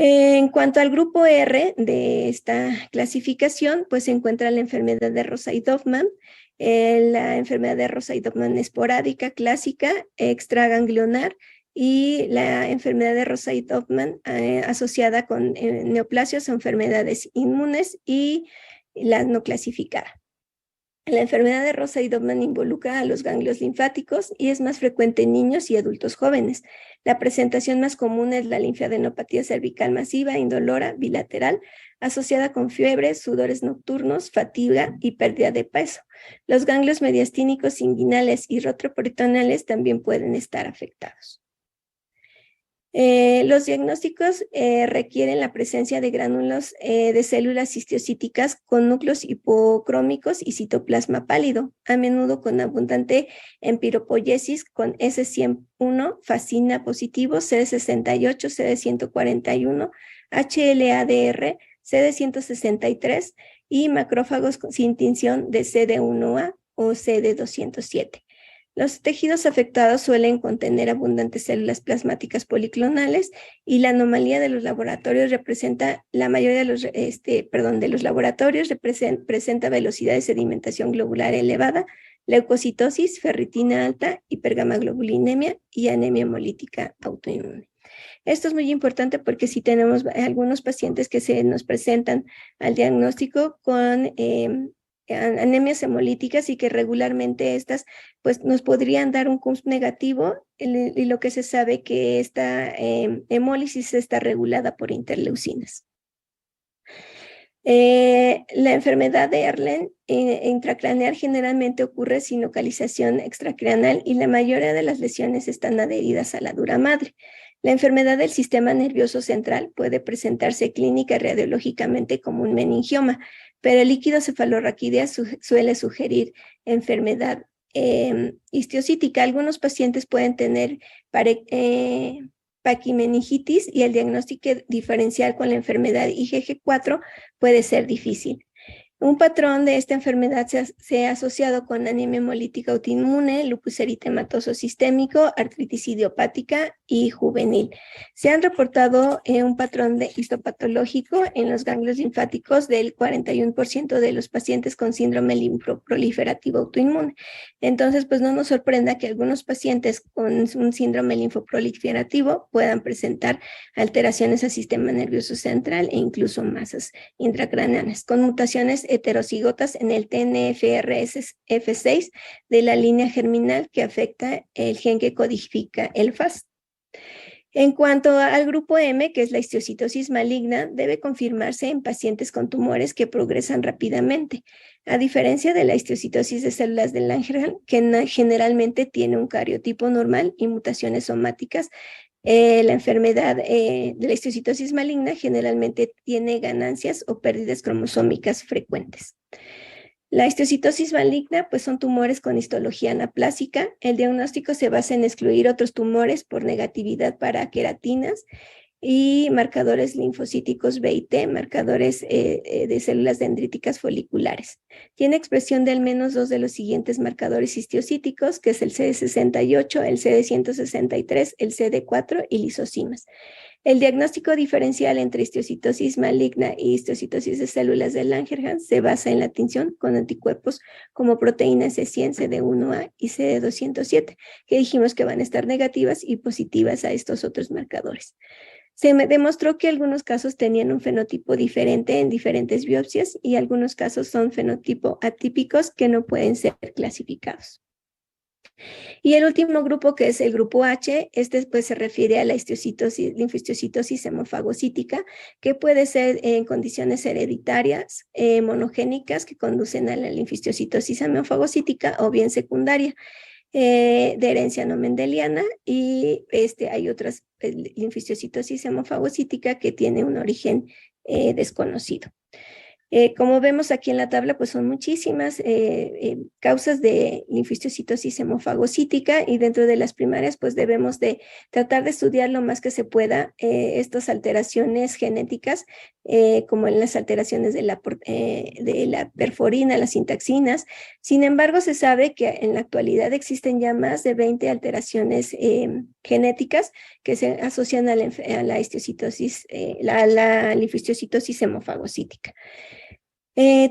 En cuanto al grupo R de esta clasificación, pues se encuentra la enfermedad de Rosay-Dorfman, la enfermedad de Rosay-Dorfman esporádica, clásica, extraganglionar, y la enfermedad de Rosay-Dorfman asociada con neoplasias o enfermedades inmunes y la no clasificada. La enfermedad de Rosa-Dodman involucra a los ganglios linfáticos y es más frecuente en niños y adultos jóvenes. La presentación más común es la linfadenopatía cervical masiva, indolora, bilateral, asociada con fiebre, sudores nocturnos, fatiga y pérdida de peso. Los ganglios mediastínicos, inguinales y retroperitoneales también pueden estar afectados. Los diagnósticos requieren la presencia de gránulos de células histiocytíticas con núcleos hipocrómicos y citoplasma pálido, a menudo con abundante empiropoiesis con S101, fascina positivo, CD68, CD141, HLA-DR, CD163 y macrófagos sin tinción de CD1A o CD207. Los tejidos afectados suelen contener abundantes células plasmáticas policlonales y la anomalía de los laboratorios representa, la mayoría de los laboratorios presenta velocidad de sedimentación globular elevada, leucocitosis, ferritina alta, hipergamaglobulinemia y anemia hemolítica autoinmune. Esto es muy importante porque si tenemos algunos pacientes que se nos presentan al diagnóstico con anemias hemolíticas y que regularmente estas pues nos podrían dar un CUMS negativo y lo que se sabe que esta hemólisis está regulada por interleucinas. La enfermedad de Erlen intracraneal generalmente ocurre sin localización extracraneal y la mayoría de las lesiones están adheridas a la dura madre. La enfermedad del sistema nervioso central puede presentarse clínica y radiológicamente como un meningioma, pero el líquido cefalorraquídea suele sugerir enfermedad histiocítica. Algunos pacientes pueden tener paquimeningitis y el diagnóstico diferencial con la enfermedad IgG4 puede ser difícil. Un patrón de esta enfermedad se ha asociado con anemia hemolítica autoinmune, lupus eritematoso sistémico, artritis idiopática y juvenil. Se han reportado un patrón de histopatológico en los ganglios linfáticos del 41% de los pacientes con síndrome linfoproliferativo autoinmune. Entonces, pues no nos sorprenda que algunos pacientes con un síndrome linfoproliferativo puedan presentar alteraciones al sistema nervioso central e incluso masas intracraneales con mutaciones heterocigotas en el TNFRSF6 de la línea germinal que afecta el gen que codifica el FAS. En cuanto al grupo M, que es la histiocytosis maligna, debe confirmarse en pacientes con tumores que progresan rápidamente, a diferencia de la histiocytosis de células de Langerhans, que generalmente tiene un cariotipo normal y mutaciones somáticas. La enfermedad de la histiocytosis maligna generalmente tiene ganancias o pérdidas cromosómicas frecuentes. La histiocytosis maligna pues son tumores con histología anaplásica. El diagnóstico se basa en excluir otros tumores por negatividad para queratinas y marcadores linfocíticos B y T, marcadores de células dendríticas foliculares. Tiene expresión de al menos 2 de los siguientes marcadores histiocíticos, que es el CD68, el CD163, el CD4 y lisocimas. El diagnóstico diferencial entre histiocytosis maligna y histiocytosis de células de Langerhans se basa en la tinción con anticuerpos como proteínas C100, CD1A y CD207, que dijimos que van a estar negativas y positivas a estos otros marcadores. Se demostró que algunos casos tenían un fenotipo diferente en diferentes biopsias y algunos casos son fenotipo atípicos que no pueden ser clasificados. Y el último grupo, que es el grupo H, pues se refiere a la linfostiocytosis hemofagocítica, que puede ser en condiciones hereditarias, monogénicas, que conducen a la linfostiocytosis hemofagocítica o bien secundaria. De herencia no mendeliana y hay otras linfostiocytosis hemofagocítica que tiene un origen desconocido. Como vemos aquí en la tabla, pues son muchísimas causas de linfostiocytosis hemofagocítica y dentro de las primarias, pues debemos de tratar de estudiar lo más que se pueda estas alteraciones genéticas, como en las alteraciones de la perforina, las sintaxinas. Sin embargo, se sabe que en la actualidad existen ya más de 20 alteraciones genéticas que se asocian a la histiocytosis, la linfostiocytosis hemofagocítica.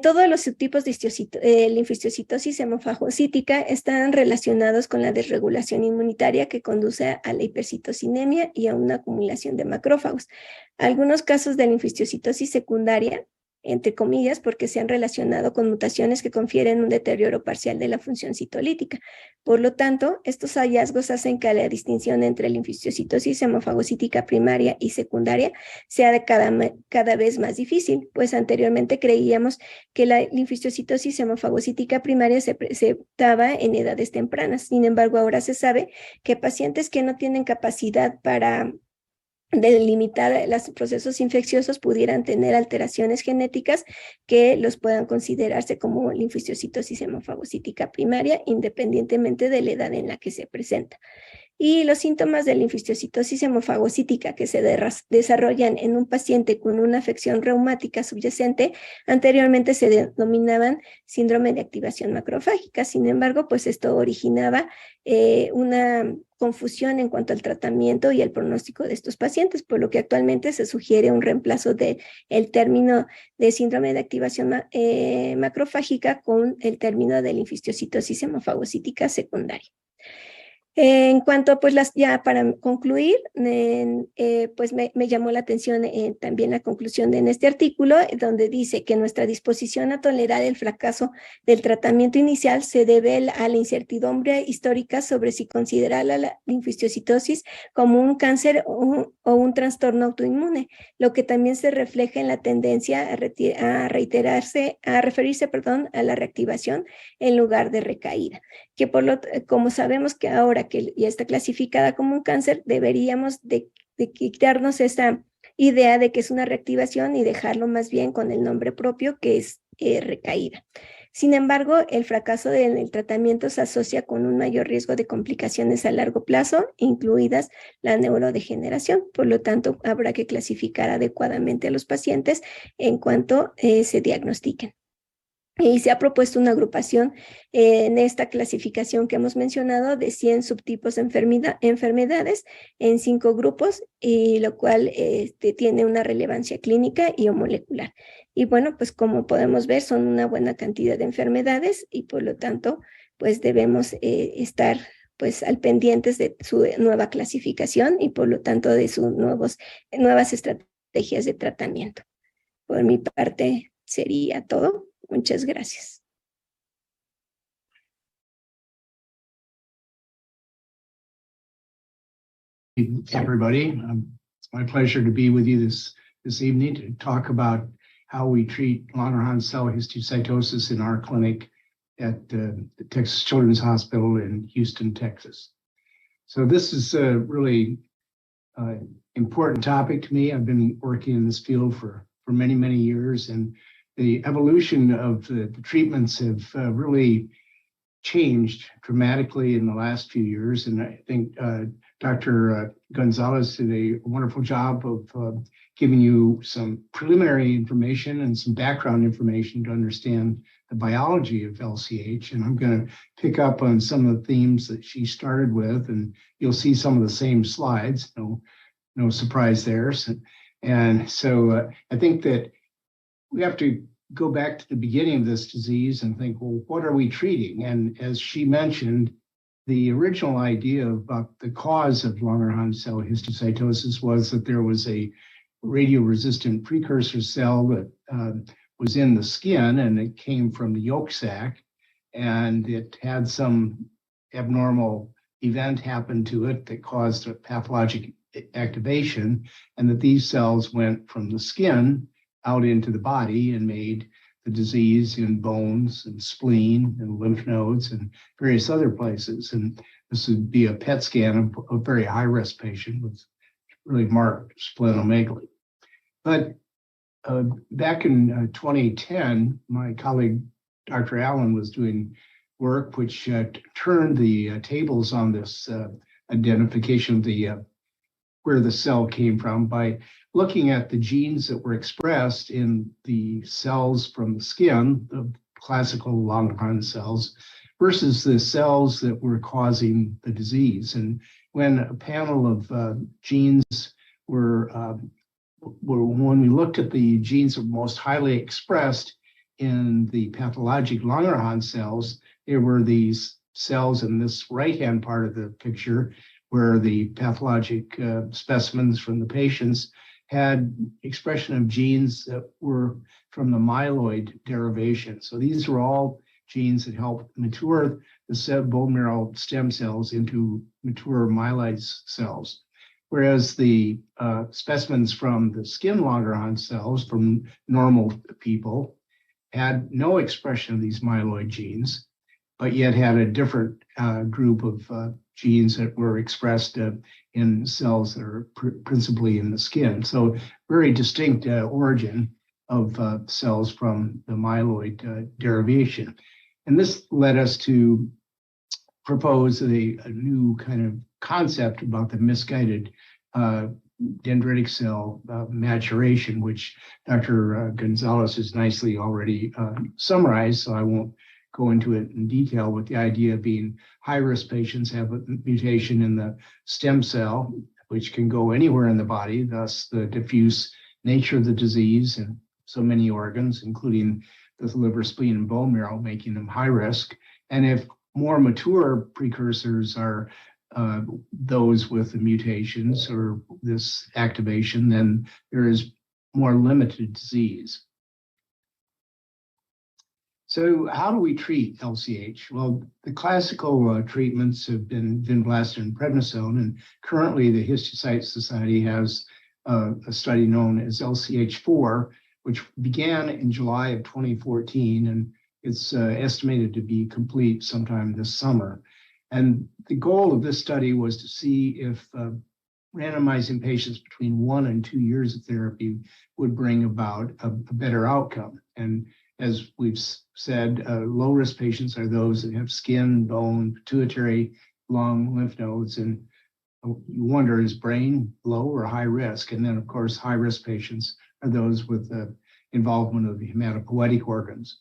Todos los subtipos de linfostiocytosis hemofagocítica están relacionados con la desregulación inmunitaria que conduce a la hipercitocinemia y a una acumulación de macrófagos. Algunos casos de linfostiocytosis secundaria entre comillas, porque se han relacionado con mutaciones que confieren un deterioro parcial de la función citolítica. Por lo tanto, estos hallazgos hacen que la distinción entre linfocistosis hemofagocítica primaria y secundaria sea cada vez más difícil, pues anteriormente creíamos que la linfocitosis hemofagocítica primaria se presentaba en edades tempranas. Sin embargo, ahora se sabe que pacientes que no tienen capacidad para delimitar los procesos infecciosos pudieran tener alteraciones genéticas que los puedan considerarse como linfocitosis hemofagocítica primaria, independientemente de la edad en la que se presenta. Y los síntomas de linfocitosis hemofagocítica que se desarrollan en un paciente con una afección reumática subyacente anteriormente se denominaban síndrome de activación macrofágica. Sin embargo, pues esto originaba una confusión en cuanto al tratamiento y el pronóstico de estos pacientes, por lo que actualmente se sugiere un reemplazo del término de síndrome de activación macrofágica con el término de linfocitosis hemofagocítica secundaria. En cuanto, pues, ya para concluir, pues me llamó la atención también la conclusión en este artículo, donde dice que nuestra disposición a tolerar el fracaso del tratamiento inicial se debe a la incertidumbre histórica sobre si considerar la linfocitosis como un cáncer o un trastorno autoinmune, lo que también se refleja en la tendencia a referirse a la reactivación en lugar de recaída, que como sabemos que ahora que ya está clasificada como un cáncer, deberíamos de quitarnos esa idea de que es una reactivación y dejarlo más bien con el nombre propio, que es recaída. Sin embargo, el fracaso del tratamiento se asocia con un mayor riesgo de complicaciones a largo plazo, incluidas la neurodegeneración. Por lo tanto, habrá que clasificar adecuadamente a los pacientes en cuanto se diagnostiquen. Y se ha propuesto una agrupación en esta clasificación que hemos mencionado de 100 subtipos de enfermedades en 5 grupos, y lo cual tiene una relevancia clínica y o molecular. Y bueno, pues como podemos ver, son una buena cantidad de enfermedades y por lo tanto, pues debemos estar pues al pendientes de su nueva clasificación y por lo tanto de sus nuevas estrategias de tratamiento. Por mi parte sería todo. Muchas gracias.
Everybody, it's my pleasure to be with you this evening to talk about how we treat Langerhans cell histiocytosis in our clinic at the Texas Children's Hospital in Houston, Texas. So this is a really important topic to me. I've been working in this field for many, many years, and the evolution of the treatments have really changed dramatically in the last few years. And I think Dr. Gonzalez did a wonderful job of giving you some preliminary information and some background information to understand the biology of LCH. And I'm going to pick up on some of the themes that she started with, and you'll see some of the same slides. No surprise there. And so I think that we have to go back to the beginning of this disease and think, well, what are we treating? And as she mentioned, the original idea about the cause of Langerhans cell histiocytosis was that there was a radioresistant precursor cell that was in the skin, and it came from the yolk sac, and it had some abnormal event happen to it that caused a pathologic activation, and that these cells went from the skin out into the body and made the disease in bones and spleen and lymph nodes and various other places. And this would be a PET scan of a very high-risk patient with really marked splenomegaly. But back in 2010, my colleague, Dr. Allen, was doing work which turned the tables on this identification of the where the cell came from by looking at the genes that were expressed in the cells from the skin, the classical Langerhans cells, versus the cells that were causing the disease. And when a panel of genes were when we looked at the genes that were most highly expressed in the pathologic Langerhans cells, there were these cells in this right-hand part of the picture where the pathologic specimens from the patients had expression of genes that were from the myeloid derivation. So these are all genes that help mature the bone marrow stem cells into mature myeloid cells. Whereas the specimens from the skin Langerhans cells from normal people had no expression of these myeloid genes, but yet had a different group of genes that were expressed in cells that are principally in the skin. So very distinct origin of cells from the myeloid derivation. And this led us to propose a new kind of concept about the misguided dendritic cell maturation, which Dr. Gonzalez has nicely already summarized, so I won't go into it in detail, with the idea being high-risk patients have a mutation in the stem cell, which can go anywhere in the body, thus the diffuse nature of the disease in so many organs, including the liver, spleen, and bone marrow, making them high risk. And if more mature precursors are those with the mutations or this activation, then there is more limited disease. So how do we treat LCH? Well, the classical treatments have been vinblastine and prednisone, and currently the Histiocyte Society has a study known as LCH4, which began in July of 2014, and it's estimated to be complete sometime this summer. And the goal of this study was to see if randomizing patients between 1 and 2 years of therapy would bring about a better outcome. And as we've said, low-risk patients are those that have skin, bone, pituitary, lung, lymph nodes, and you wonder, is brain low or high risk? And then, of course, high-risk patients are those with involvement of the hematopoietic organs.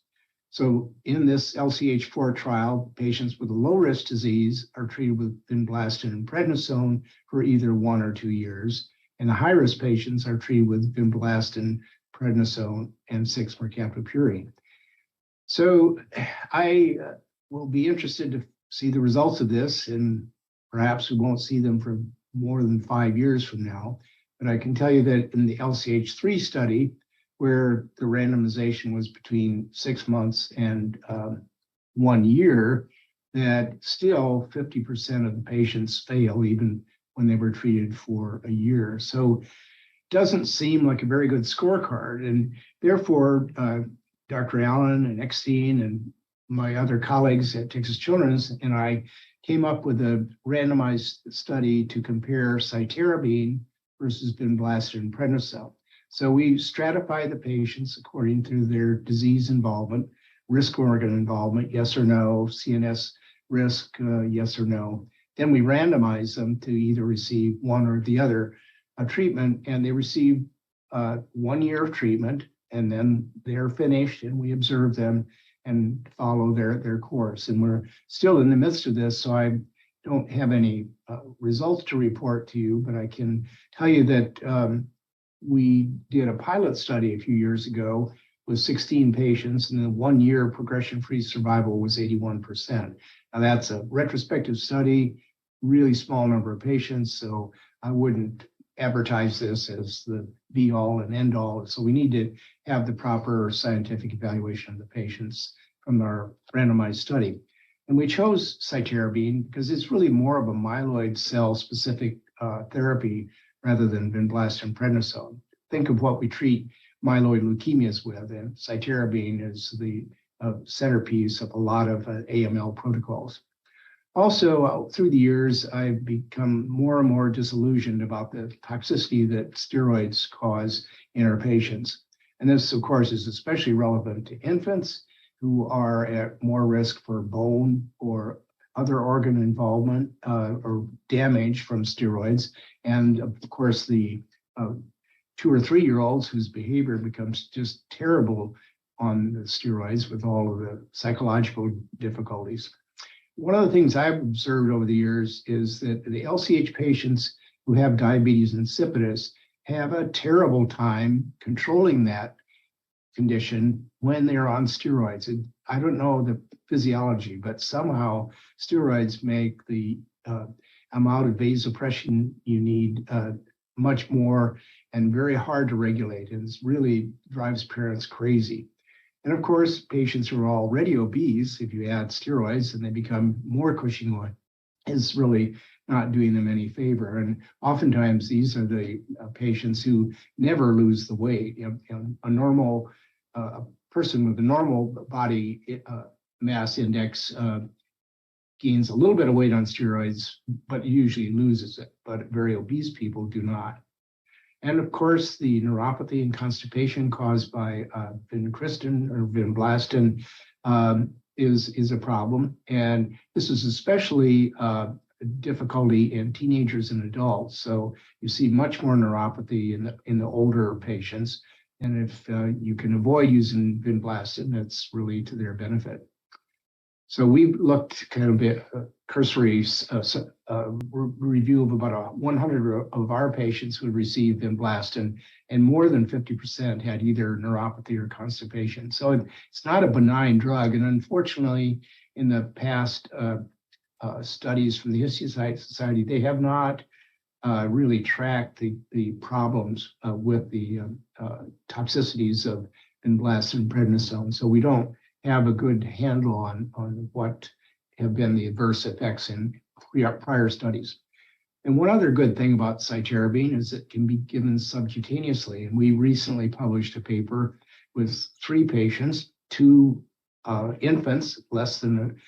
So in this LCH4 trial, patients with a low-risk disease are treated with vinblastine and prednisone for either 1 or 2 years, and the high-risk patients are treated with vinblastine, prednisone, and 6-mercaptopurine. So I will be interested to see the results of this, and perhaps we won't see them for more than 5 years from now. But I can tell you that in the LCH3 study, where the randomization was between 6 months and 1 year, that still 50% of the patients fail even when they were treated for a year. So it doesn't seem like a very good scorecard. And therefore, Dr. Allen and Eckstein and my other colleagues at Texas Children's and I came up with a randomized study to compare cytarabine versus vinblastine and prednisone. So we stratify the patients according to their disease involvement, risk organ involvement, yes or no, CNS risk, yes or no. Then we randomize them to either receive one or the other treatment, and they receive 1 year of treatment, and then they're finished, and we observe them and follow their course. And we're still in the midst of this, so I don't have any results to report to you, but I can tell you that we did a pilot study a few years ago with 16 patients, and the 1 year progression-free survival was 81%. Now that's a retrospective study, really small number of patients, so I wouldn't advertise this as the be-all and end-all. So we need to have the proper scientific evaluation of the patients from our randomized study. And we chose cytarabine because it's really more of a myeloid cell-specific therapy rather than vinblastine and prednisone. Think of what we treat myeloid leukemias with, and cytarabine is the centerpiece of a lot of AML protocols. Also, through the years, I've become more and more disillusioned about the toxicity that steroids cause in our patients. And this, of course, is especially relevant to infants who are at more risk for bone or other organ involvement or damage from steroids. And of course, the 2 or 3 year olds whose behavior becomes just terrible on the steroids with all of the psychological difficulties. One of the things I've observed over the years is that the LCH patients who have diabetes insipidus have a terrible time controlling that condition when they're on steroids. I don't know the physiology, but somehow steroids make the amount of vasopressin you need much more and very hard to regulate, and it really drives parents crazy. And of course, patients who are already obese, if you add steroids and they become more Cushingoid, is really not doing them any favor. And oftentimes these are the patients who never lose the weight. A normal person with a normal body mass index gains a little bit of weight on steroids, but usually loses it. But very obese people do not. And of course, the neuropathy and constipation caused by vincristine or vinblastine is a problem. And this is especially difficulty in teenagers and adults. So you see much more neuropathy in the older patients. And if you can avoid using vinblastine, that's really to their benefit. So we looked kind of at a cursory review of about 100 of our patients who had received vinblastine, and more than 50% had either neuropathy or constipation. So it's not a benign drug. And unfortunately, in the past studies from the Histiocyte Society, they have not really tracked the problems with the toxicities of vinblastine and prednisone. So we don't have a good handle on what have been the adverse effects in prior studies. And one other good thing about cytarabine is it can be given subcutaneously. And we recently published a paper with 3 patients, 2 infants, less than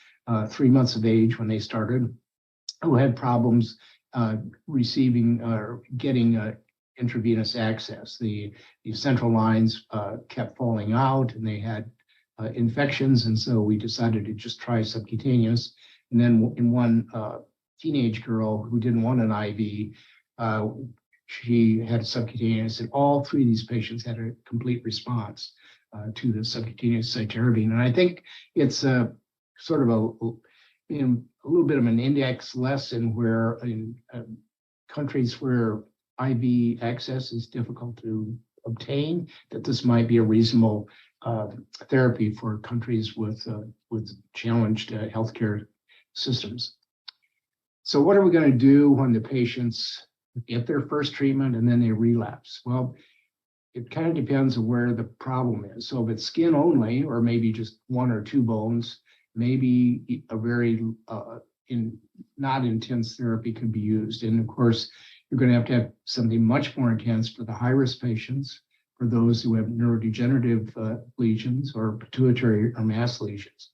3 months of age when they started, who had problems receiving or getting intravenous access. The central lines kept falling out, and they had infections, and so we decided to just try subcutaneous. And then in one teenage girl who didn't want an IV, she had subcutaneous, and all 3 of these patients had a complete response to the subcutaneous cytarabine. And I think it's sort of a little bit of an index lesson where in countries where IV access is difficult to obtain, that this might be a reasonable therapy for countries with challenged healthcare systems. So what are we going to do when the patients get their first treatment and then they relapse? Well, it kind of depends on where the problem is. So if it's skin only, or maybe just 1 or 2 bones, maybe a very not intense therapy could be used. And of course, you're going to have something much more intense for the high-risk patients, for those who have neurodegenerative lesions or pituitary or mass lesions.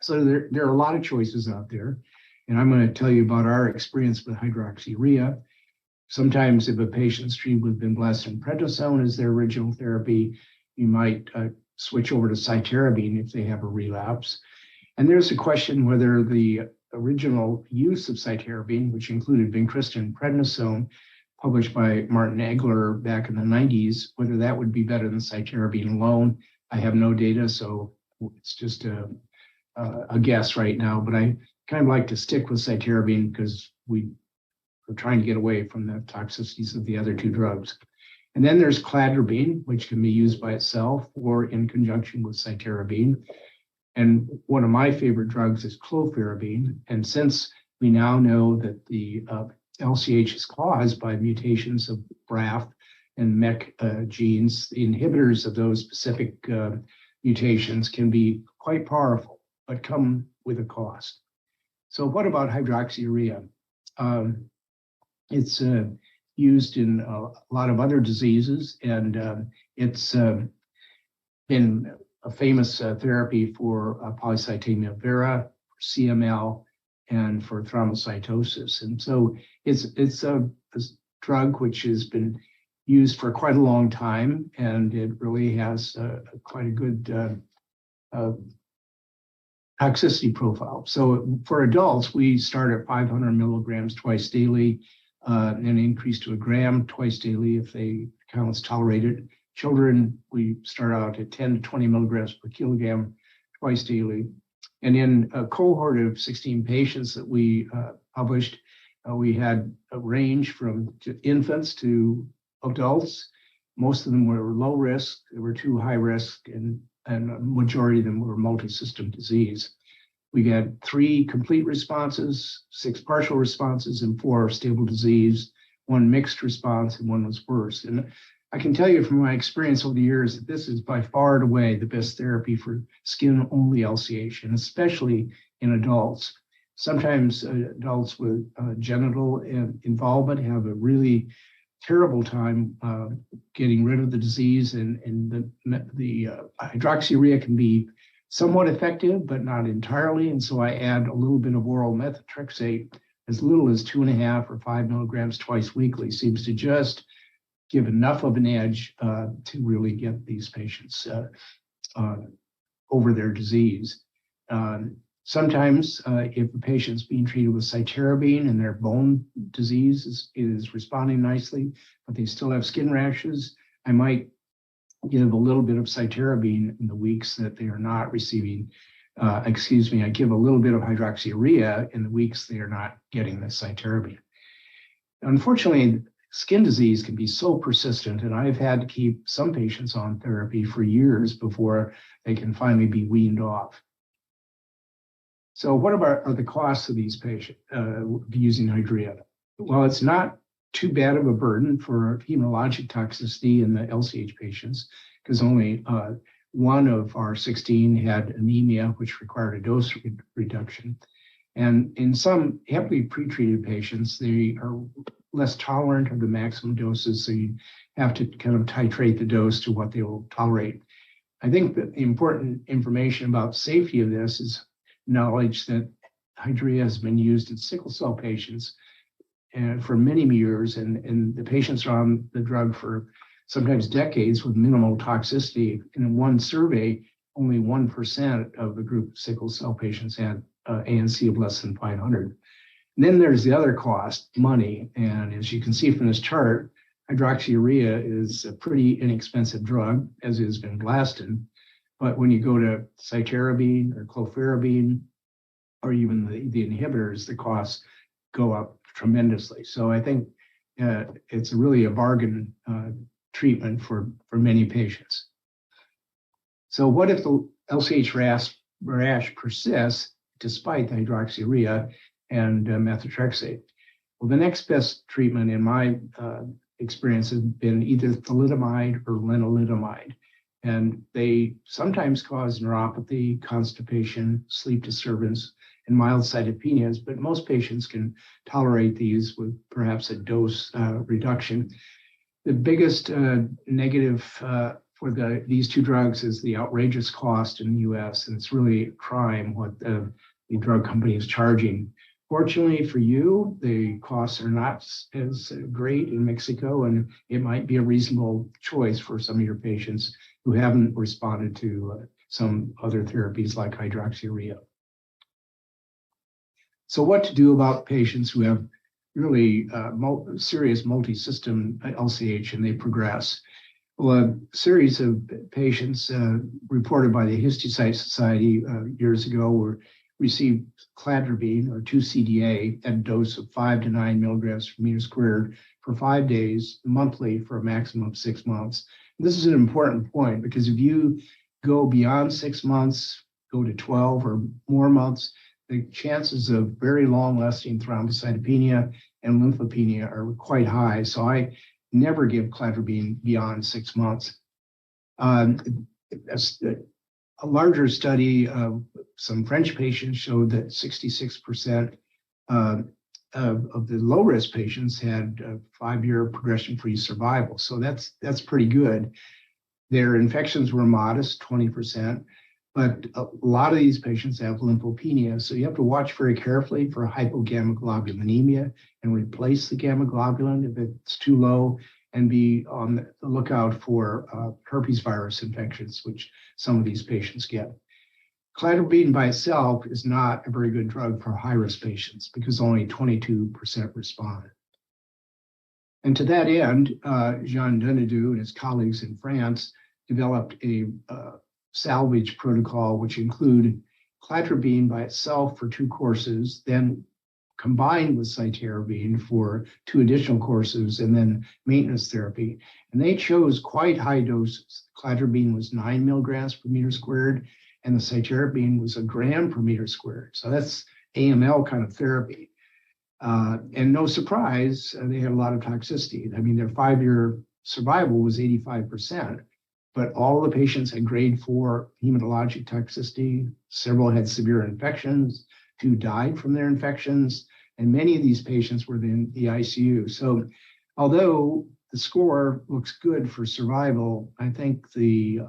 So there are a lot of choices out there. And I'm going to tell you about our experience with hydroxyurea. Sometimes if a patient's treated with vinblastine and prednisone as their original therapy, you might switch over to cytarabine if they have a relapse. And there's a question whether the original use of cytarabine, which included vincristine and prednisone, published by Martin Egler back in the 90s, whether that would be better than cytarabine alone. I have no data, so it's just a guess right now, but I kind of like to stick with cytarabine because we're trying to get away from the toxicities of the other 2 drugs. And then there's cladribine, which can be used by itself or in conjunction with cytarabine. And one of my favorite drugs is clofarabine. And since we now know that the LCH is caused by mutations of BRAF and MEK genes, the inhibitors of those specific mutations can be quite powerful, but come with a cost. So what about hydroxyurea? It's used in a lot of other diseases, and it's been a famous therapy for polycythemia vera, for CML, and for thrombocytosis. And so it's a drug which has been used for quite a long time, and it really has quite a good toxicity profile. So for adults, we start at 500 milligrams twice daily, and increase to 1 gram twice daily if the count's tolerated. Children, we start out at 10 to 20 milligrams per kilogram twice daily. And in a cohort of 16 patients that we published, we had a range from infants to adults. Most of them were low risk. There were 2 high risk, and a majority of them were multi-system disease. We had 3 complete responses, 6 partial responses, and 4 stable disease. one mixed response and one was worse. And I can tell you from my experience over the years that this is by far and away the best therapy for skin-only LCH, and especially in adults. Sometimes adults with genital involvement have a really terrible time getting rid of the disease, and the hydroxyurea can be somewhat effective, but not entirely. And so I add a little bit of oral methotrexate, as little as 2.5 or 5 milligrams twice weekly, seems to just give enough of an edge to really get these patients over their disease. Sometimes if a patient's being treated with cytarabine and their bone disease is responding nicely, but they still have skin rashes, I might give a little bit of cytarabine in the weeks that they are not receiving, I give a little bit of hydroxyurea in the weeks they are not getting the cytarabine. Unfortunately, skin disease can be so persistent, and I've had to keep some patients on therapy for years before they can finally be weaned off. So what are the costs of these patients using Hydrea? Well, it's not too bad of a burden for hematologic toxicity in the LCH patients, because only one of our 16 had anemia, which required a dose reduction. And in some heavily pretreated patients, they are less tolerant of the maximum doses, so you have to kind of titrate the dose to what they will tolerate. I think that the important information about safety of this is knowledge that Hydrea has been used in sickle cell patients for many years, and the patients are on the drug for sometimes decades with minimal toxicity. And in one survey, only 1% of the group of sickle cell patients had ANC of less than 500. And then there's the other cost, money. And as you can see from this chart, hydroxyurea is a pretty inexpensive drug, as is vinblastine. But when you go to cytarabine or clofarabine, or even the inhibitors, the costs go up tremendously. So I think it's really a bargain treatment for many patients. So what if the LCH rash persists despite the hydroxyurea and methotrexate? Well, the next best treatment in my experience has been either thalidomide or lenalidomide. And they sometimes cause neuropathy, constipation, sleep disturbance, and mild cytopenias, but most patients can tolerate these with perhaps a dose reduction. The biggest negative for these two drugs is the outrageous cost in the US, and it's really a crime what the drug company is charging. Fortunately for you, the costs are not as great in Mexico, and it might be a reasonable choice for some of your patients who haven't responded to some other therapies like hydroxyurea. So what to do about patients who have really serious multi-system LCH and they progress? Well, a series of patients reported by the Histocyte Society years ago received cladribine or 2-CDA at a dose of 5 to 9 milligrams per meter squared for 5 days monthly for a maximum of 6 months. And this is an important point because if you go beyond 6 months, go to 12 or more months, the chances of very long-lasting thrombocytopenia and lymphopenia are quite high. So I never give cladribine beyond 6 months. A larger study of some French patients showed that 66% of the low-risk patients had 5-year progression-free survival. So that's pretty good. Their infections were modest, 20%, but a lot of these patients have lymphopenia. So you have to watch very carefully for hypogammaglobulinemia and replace the gamma globulin if it's too low, and be on the lookout for herpes virus infections, which some of these patients get. Cladribine by itself is not a very good drug for high-risk patients because only 22% respond. And to that end, Jean Donadieu and his colleagues in France developed a salvage protocol, which included cladribine by itself for 2 courses, then combined with cytarabine for 2 additional courses, and then maintenance therapy. And they chose quite high doses. Cladribine was 9 milligrams per meter squared, and the cytarabine was 1 gram per meter squared. So that's AML kind of therapy. And no surprise, they had a lot of toxicity. I mean, their 5-year survival was 85%, but all the patients had grade 4 hematologic toxicity. Several had severe infections. 2 died from their infections, and many of these patients were in the ICU. So although the score looks good for survival, I think the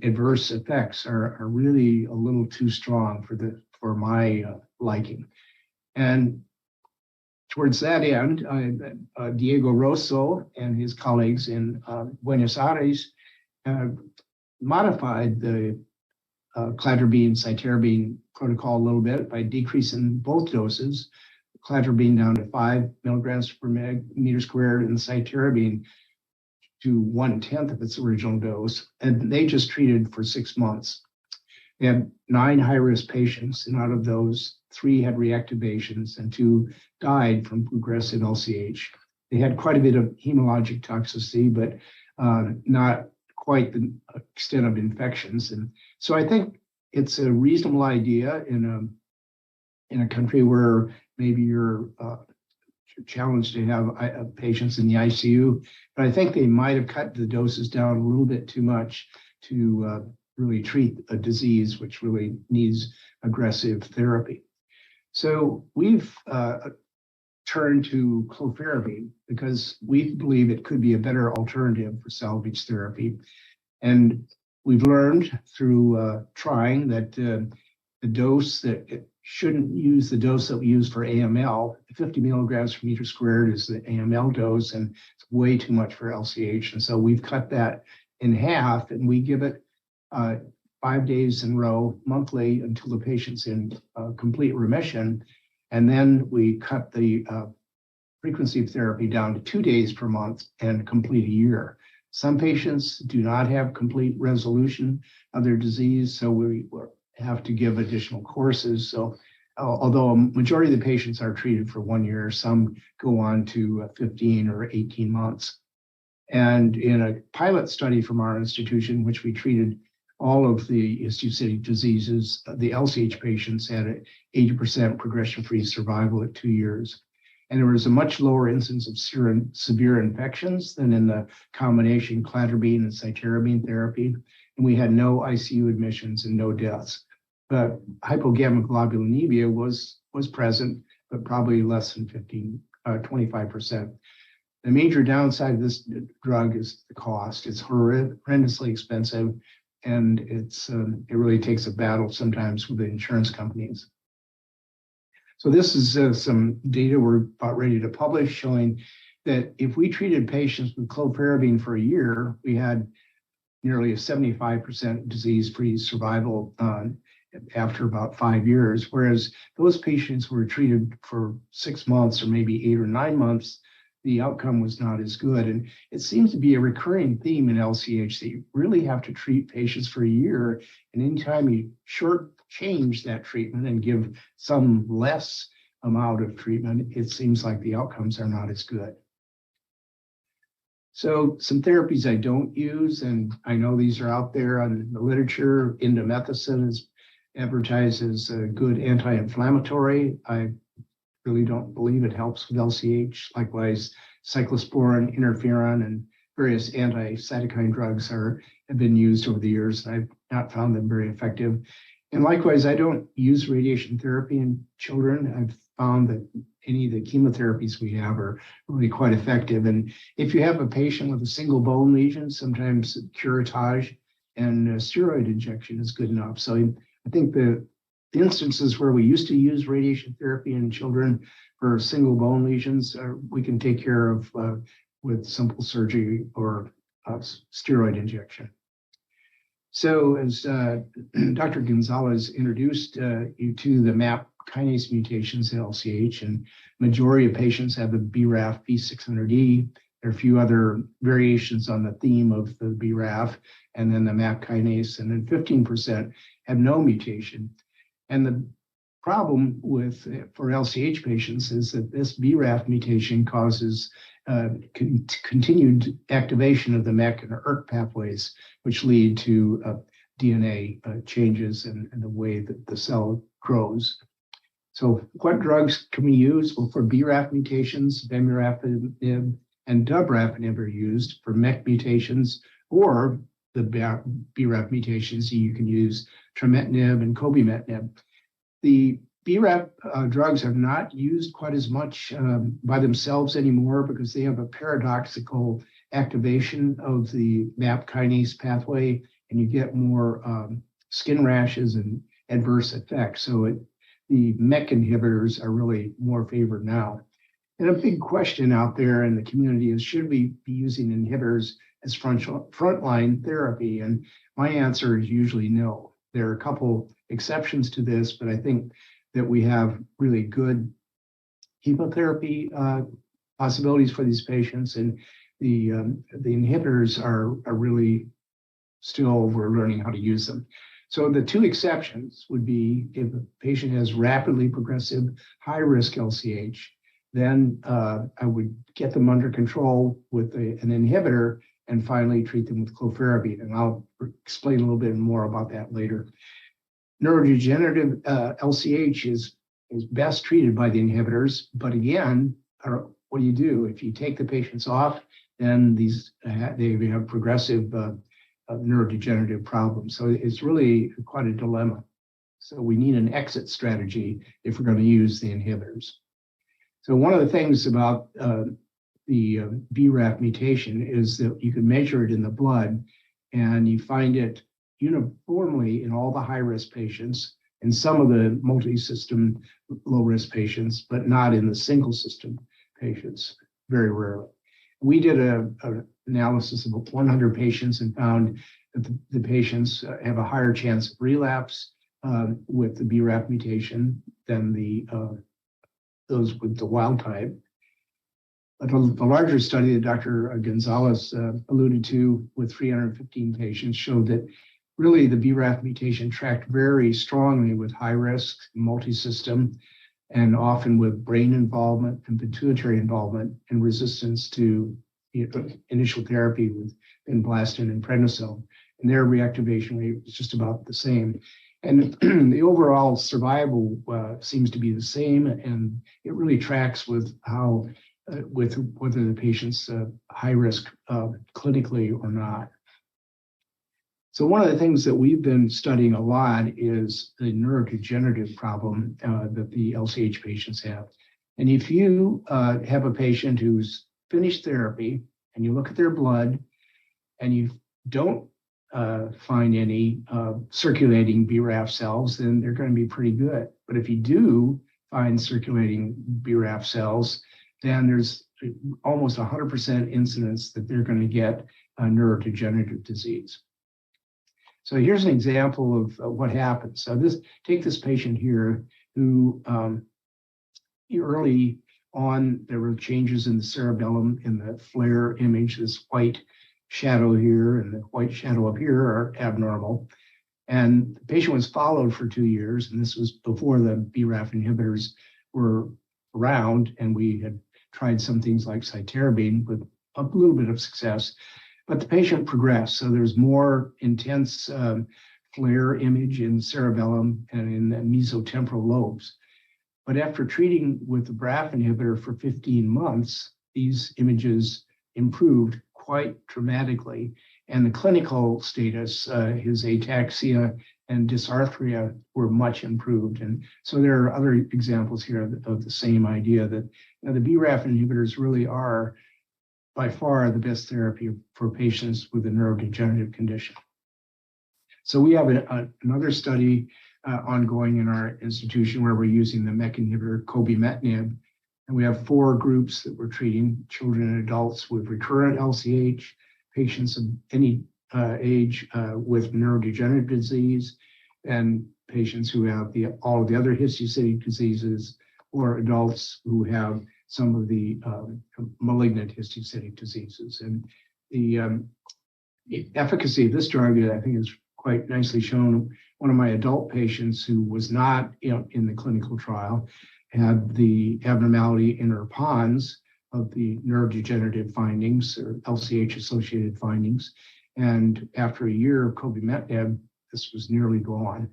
adverse effects are really a little too strong for my liking. And towards that end, Diego Rosso and his colleagues in Buenos Aires modified the cladribine cytarabine protocol a little bit by decreasing both doses, cladribine down to 5 milligrams per meter squared and cytarabine to 1/10 of its original dose. And they just treated for 6 months. They had 9 high-risk patients, and out of those, 3 had reactivations and 2 died from progressive LCH. They had quite a bit of hematologic toxicity, but not quite the extent of infections. And so I think it's a reasonable idea in a country where maybe you're challenged to have patients in the ICU, but I think they might have cut the doses down a little bit too much to really treat a disease which really needs aggressive therapy. So we've turned to clofarabine because we believe it could be a better alternative for salvage therapy. And we've learned through trying that the dose that it shouldn't use the dose that we use for AML. 50 milligrams per meter squared is the AML dose, and it's way too much for LCH. And so we've cut that in half, and we give it 5 days in a row, monthly, until the patient's in complete remission. And then we cut the frequency of therapy down to 2 days per month and complete a year. Some patients do not have complete resolution of their disease, so we have to give additional courses. So although a majority of the patients are treated for 1 year, some go on to 15 or 18 months. And in a pilot study from our institution, which we treated all of the idiopathic diseases, the LCH patients had an 80% progression-free survival at 2 years. And there was a much lower incidence of severe infections than in the combination cladribine and cytarabine therapy. And we had no ICU admissions and no deaths. But hypogammaglobulinemia was present, but probably less than 25%. The major downside of this drug is the cost. It's horrendously expensive, and it really takes a battle sometimes with the insurance companies. So this is some data we're about ready to publish showing that if we treated patients with clofarabine for a year, we had nearly a 75% disease-free survival after about 5 years, whereas those patients who were treated for 6 months or maybe 8 or 9 months, the outcome was not as good. And it seems to be a recurring theme in LCH that you really have to treat patients for a year, and anytime you shortchange that treatment and give some less amount of treatment, it seems like the outcomes are not as good. So some therapies I don't use, and I know these are out there on the literature. Indomethacin is advertised as a good anti-inflammatory. I really don't believe it helps with LCH. Likewise, cyclosporin, interferon, and various anti-cytokine drugs have been used over the years, and I've not found them very effective. And likewise, I don't use radiation therapy in children. I've found that any of the chemotherapies we have are really quite effective. And if you have a patient with a single bone lesion, sometimes curettage and steroid injection is good enough. So I think the instances where we used to use radiation therapy in children for single bone lesions, we can take care of with simple surgery or steroid injection. So as Dr. Gonzalez introduced you to the MAP kinase mutations in LCH, and majority of patients have the BRAF V600E. There are a few other variations on the theme of the BRAF, and then the MAP kinase, and then 15% have no mutation. And the problem for LCH patients is that this BRAF mutation causes continued activation of the MEK and ERK pathways, which lead to DNA changes in the way that the cell grows. So what drugs can we use? Well, for BRAF mutations, vemurafenib and dabrafenib are used. For MEK mutations or the BRAF mutations, you can use trametinib and cobimetinib. The BRAF drugs are not used quite as much by themselves anymore because they have a paradoxical activation of the MAP kinase pathway, and you get more skin rashes and adverse effects. So the MEK inhibitors are really more favored now. And a big question out there in the community is, should we be using inhibitors as frontline therapy? And my answer is usually no. There are a couple exceptions to this, but I think that we have really good chemotherapy possibilities for these patients, and the inhibitors are really still, we're learning how to use them. So the two exceptions would be if a patient has rapidly progressive high-risk LCH, then I would get them under control with an inhibitor and finally treat them with clofarabine. And I'll explain a little bit more about that later. Neurodegenerative LCH is best treated by the inhibitors, but again, what do you do? If you take the patients off, then they have progressive neurodegenerative problems. So it's really quite a dilemma. So we need an exit strategy if we're going to use the inhibitors. So one of the things about the BRAF mutation is that you can measure it in the blood, and you find it uniformly in all the high-risk patients, in some of the multi-system low-risk patients, but not in the single-system patients, very rarely. We did an analysis of 100 patients and found that the patients have a higher chance of relapse with the BRAF mutation than those with the wild type. But the larger study that Dr. Gonzalez alluded to with 315 patients showed that really the BRAF mutation tracked very strongly with high risk, multi-system, and often with brain involvement and pituitary involvement and resistance to initial therapy with vinblastine and prednisone. And their reactivation rate was just about the same. And the overall survival seems to be the same, and it really tracks with how, with whether the patient's high risk clinically or not. So one of the things that we've been studying a lot is the neurodegenerative problem that the LCH patients have. And if you have a patient who's finished therapy and you look at their blood and you don't find any circulating BRAF cells, then they're going to be pretty good. But if you do find circulating BRAF cells, then there's almost 100% incidence that they're going to get a neurodegenerative disease. So here's an example of what happens. So take this patient here who early on, there were changes in the cerebellum in the FLAIR image. This white shadow here and the white shadow up here are abnormal. And the patient was followed for 2 years, and this was before the BRAF inhibitors were around, and we had tried some things like cytarabine with a little bit of success. But the patient progressed, so there's more intense FLAIR image in cerebellum and in the mesotemporal lobes. But after treating with the BRAF inhibitor for 15 months, these images improved quite dramatically. And the clinical status, his ataxia and dysarthria were much improved. And so there are other examples here of the same idea that the BRAF inhibitors really are by far the best therapy for patients with a neurodegenerative condition. So we have another study ongoing in our institution where we're using the MEK inhibitor cobimetinib, and we have 4 groups that we're treating: children and adults with recurrent LCH, patients of any age with neurodegenerative disease, and patients who have all of the other histocytic diseases, or adults who have some of the malignant histocytic diseases. And the efficacy of this drug, I think, is quite nicely shown. One of my adult patients who was not in the clinical trial had the abnormality in her pons of the neurodegenerative findings or LCH-associated findings. And after a year of cobimetinib, this was nearly gone.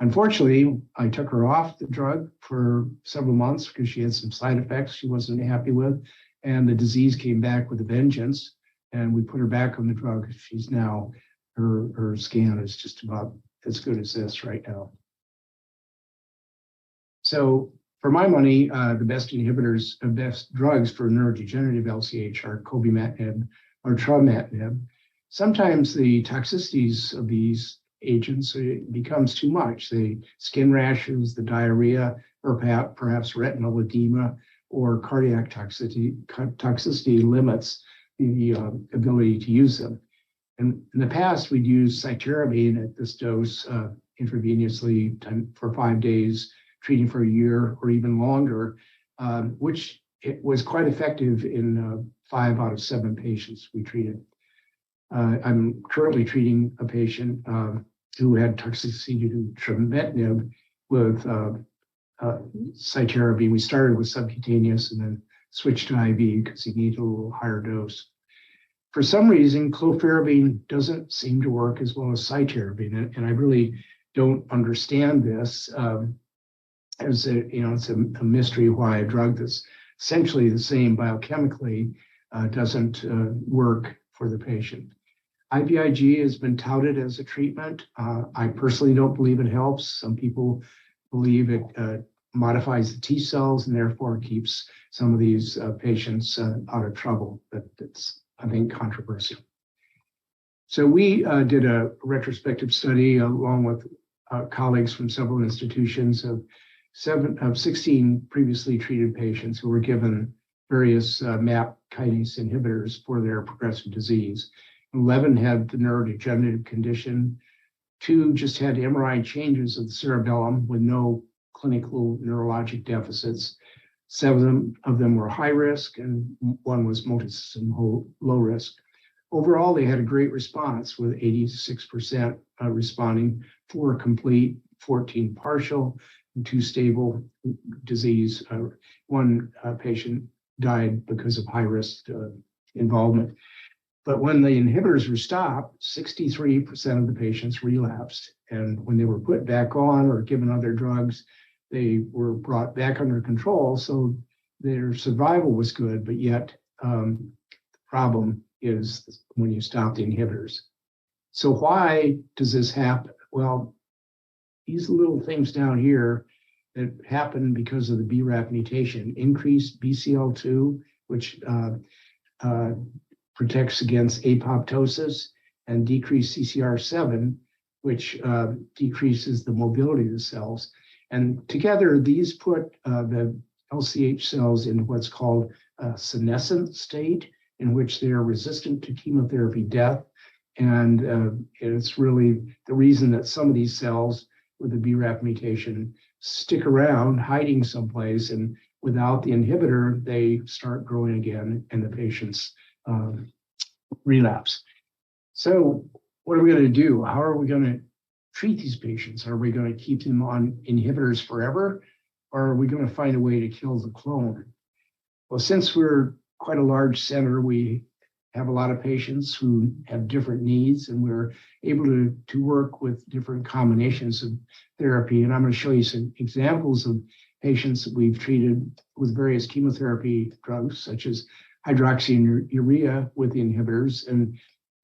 Unfortunately, I took her off the drug for several months because she had some side effects she wasn't happy with, and the disease came back with a vengeance, and we put her back on the drug. She's now, her scan is just about as good as this right now. So for my money, the best inhibitors, the best drugs for neurodegenerative LCH are cobimetinib or trametinib. Sometimes the toxicities of these agents, it becomes too much. The skin rashes, the diarrhea, or perhaps retinal edema or cardiac toxicity limits the ability to use them. And in the past, we'd use cytarabine at this dose intravenously for 5 days, treating for a year or even longer, which it was quite effective in 5 out of 7 patients we treated. I'm currently treating a patient who had toxicity to trametinib with cytarabine. We started with subcutaneous and then switched to IV because he needed a little higher dose. For some reason, clofarabine doesn't seem to work as well as cytarabine, and I really don't understand this. It's a mystery why a drug that's essentially the same biochemically doesn't work for the patient. IVIG has been touted as a treatment. I personally don't believe it helps. Some people believe it modifies the T cells and therefore keeps some of these patients out of trouble. But it's, I think, controversial. So we did a retrospective study along with colleagues from several institutions of 16 previously treated patients who were given various MAP kinase inhibitors for their progressive disease. 11 had the neurodegenerative condition. 2 just had MRI changes of the cerebellum with no clinical neurologic deficits. 7 of them were high risk, and 1 was multisystem low risk. Overall, they had a great response with 86% responding, 4 complete, 14 partial, and 2 stable disease. 1 patient died because of high risk involvement. But when the inhibitors were stopped, 63% of the patients relapsed. And when they were put back on or given other drugs, they were brought back under control. So their survival was good, but yet the problem is when you stop the inhibitors. So why does this happen? Well, these little things down here that happen because of the BRAF mutation, increased BCL2, which protects against apoptosis, and decreased CCR7, which decreases the mobility of the cells. And together, these put the LCH cells in what's called a senescent state, in which they are resistant to chemotherapy death. And it's really the reason that some of these cells with the BRAF mutation stick around, hiding someplace, and without the inhibitor, they start growing again, and the patients relapse. So what are we going to do? How are we going to treat these patients? Are we going to keep them on inhibitors forever, or are we going to find a way to kill the clone? Well, since we're quite a large center, we have a lot of patients who have different needs, and we're able to work with different combinations of therapy. And I'm going to show you some examples of patients that we've treated with various chemotherapy drugs, such as hydroxyurea with the inhibitors. And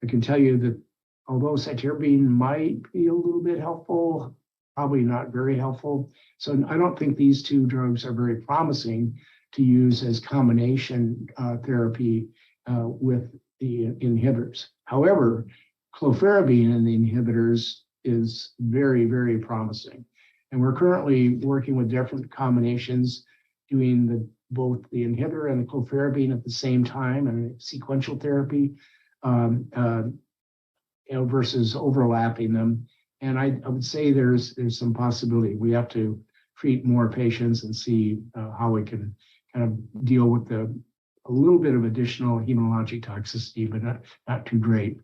I can tell you that although cytarabine might be a little bit helpful, probably not very helpful. So I don't think these 2 drugs are very promising to use as combination therapy with the inhibitors. However, clofarabine in the inhibitors is very, very promising. And we're currently working with different combinations, doing both the inhibitor and the clofarabine at the same time, and sequential therapy versus overlapping them. And I would say there's some possibility. We have to treat more patients and see how we can kind of deal with a little bit of additional hematologic toxicity, but not too great.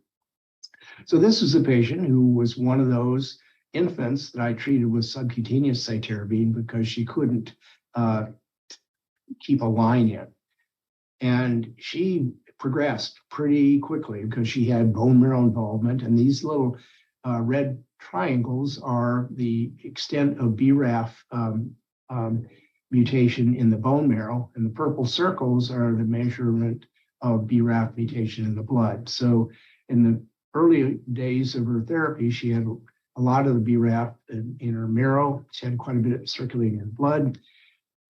So this is a patient who was one of those infants that I treated with subcutaneous cytarabine because she couldn't keep a line in. And she progressed pretty quickly because she had bone marrow involvement, and these little red triangles are the extent of BRAF mutation in the bone marrow, and the purple circles are the measurement of BRAF mutation in the blood. So in the early days of her therapy, she had a lot of the BRAF in her marrow. She had quite a bit circulating in blood.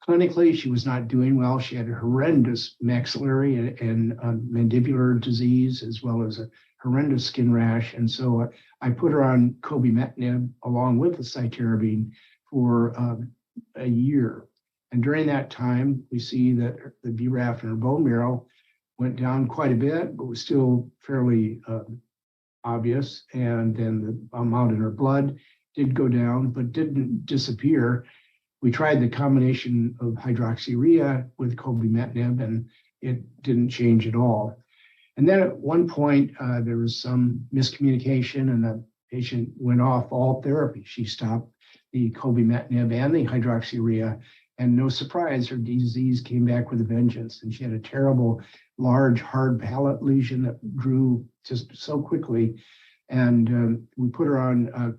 Clinically, she was not doing well. She had a horrendous maxillary and mandibular disease, as well as a horrendous skin rash. And so I put her on cobimetinib along with the cytarabine for a year. And during that time, we see that the BRAF in her bone marrow went down quite a bit, but was still fairly obvious. And then the amount in her blood did go down, but didn't disappear. We tried the combination of hydroxyurea with cobimetinib, and it didn't change at all. And then at one point, there was some miscommunication, and the patient went off all therapy. She stopped the cobimetinib and the hydroxyurea, and no surprise, her disease came back with a vengeance. And she had a terrible, large, hard palate lesion that grew just so quickly. And we put her on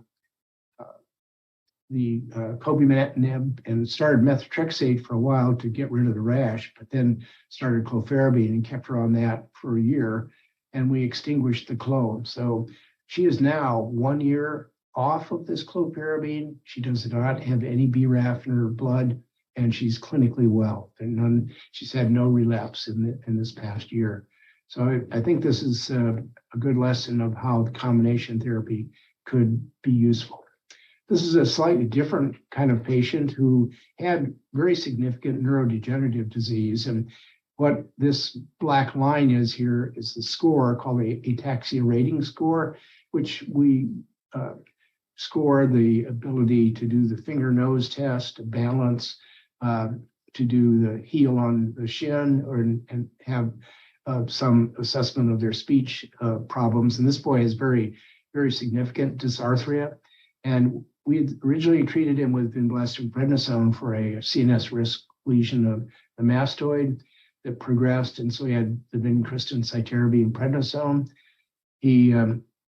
the cobimetinib and started methotrexate for a while to get rid of the rash, but then started clofarabine and kept her on that for a year, and we extinguished the clone. So she is now 1 year off of this clofarabine. She does not have any BRAF in her blood, and she's clinically well. And she's had no relapse in this past year. So I think this is a good lesson of how the combination therapy could be useful. This is a slightly different kind of patient who had very significant neurodegenerative disease. And what this black line is here is the score called the ataxia rating score, which we score the ability to do the finger-nose test, to balance, to do the heel on the shin, and have some assessment of their speech problems. And this boy has very, very significant dysarthria. And we had originally treated him with vinblastine prednisone for a CNS risk lesion of the mastoid that progressed. And so he had the vincristine, cytarabine, prednisone. He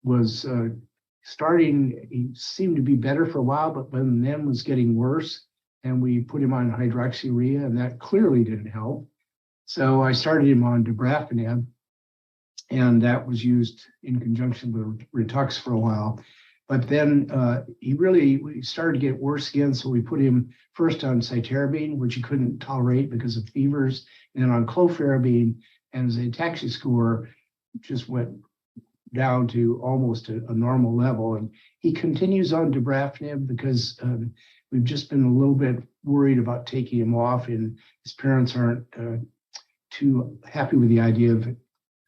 was he seemed to be better for a while, but then was getting worse. And we put him on hydroxyurea, and that clearly didn't help. So I started him on dabrafenib, and that was used in conjunction with Ritux for a while. But then we started to get worse again, so we put him first on cytarabine, which he couldn't tolerate because of fevers, and then on clofarabine, and his ataxia score just went down to almost a normal level. And he continues on dabrafenib because we've just been a little bit worried about taking him off, and his parents aren't too happy with the idea of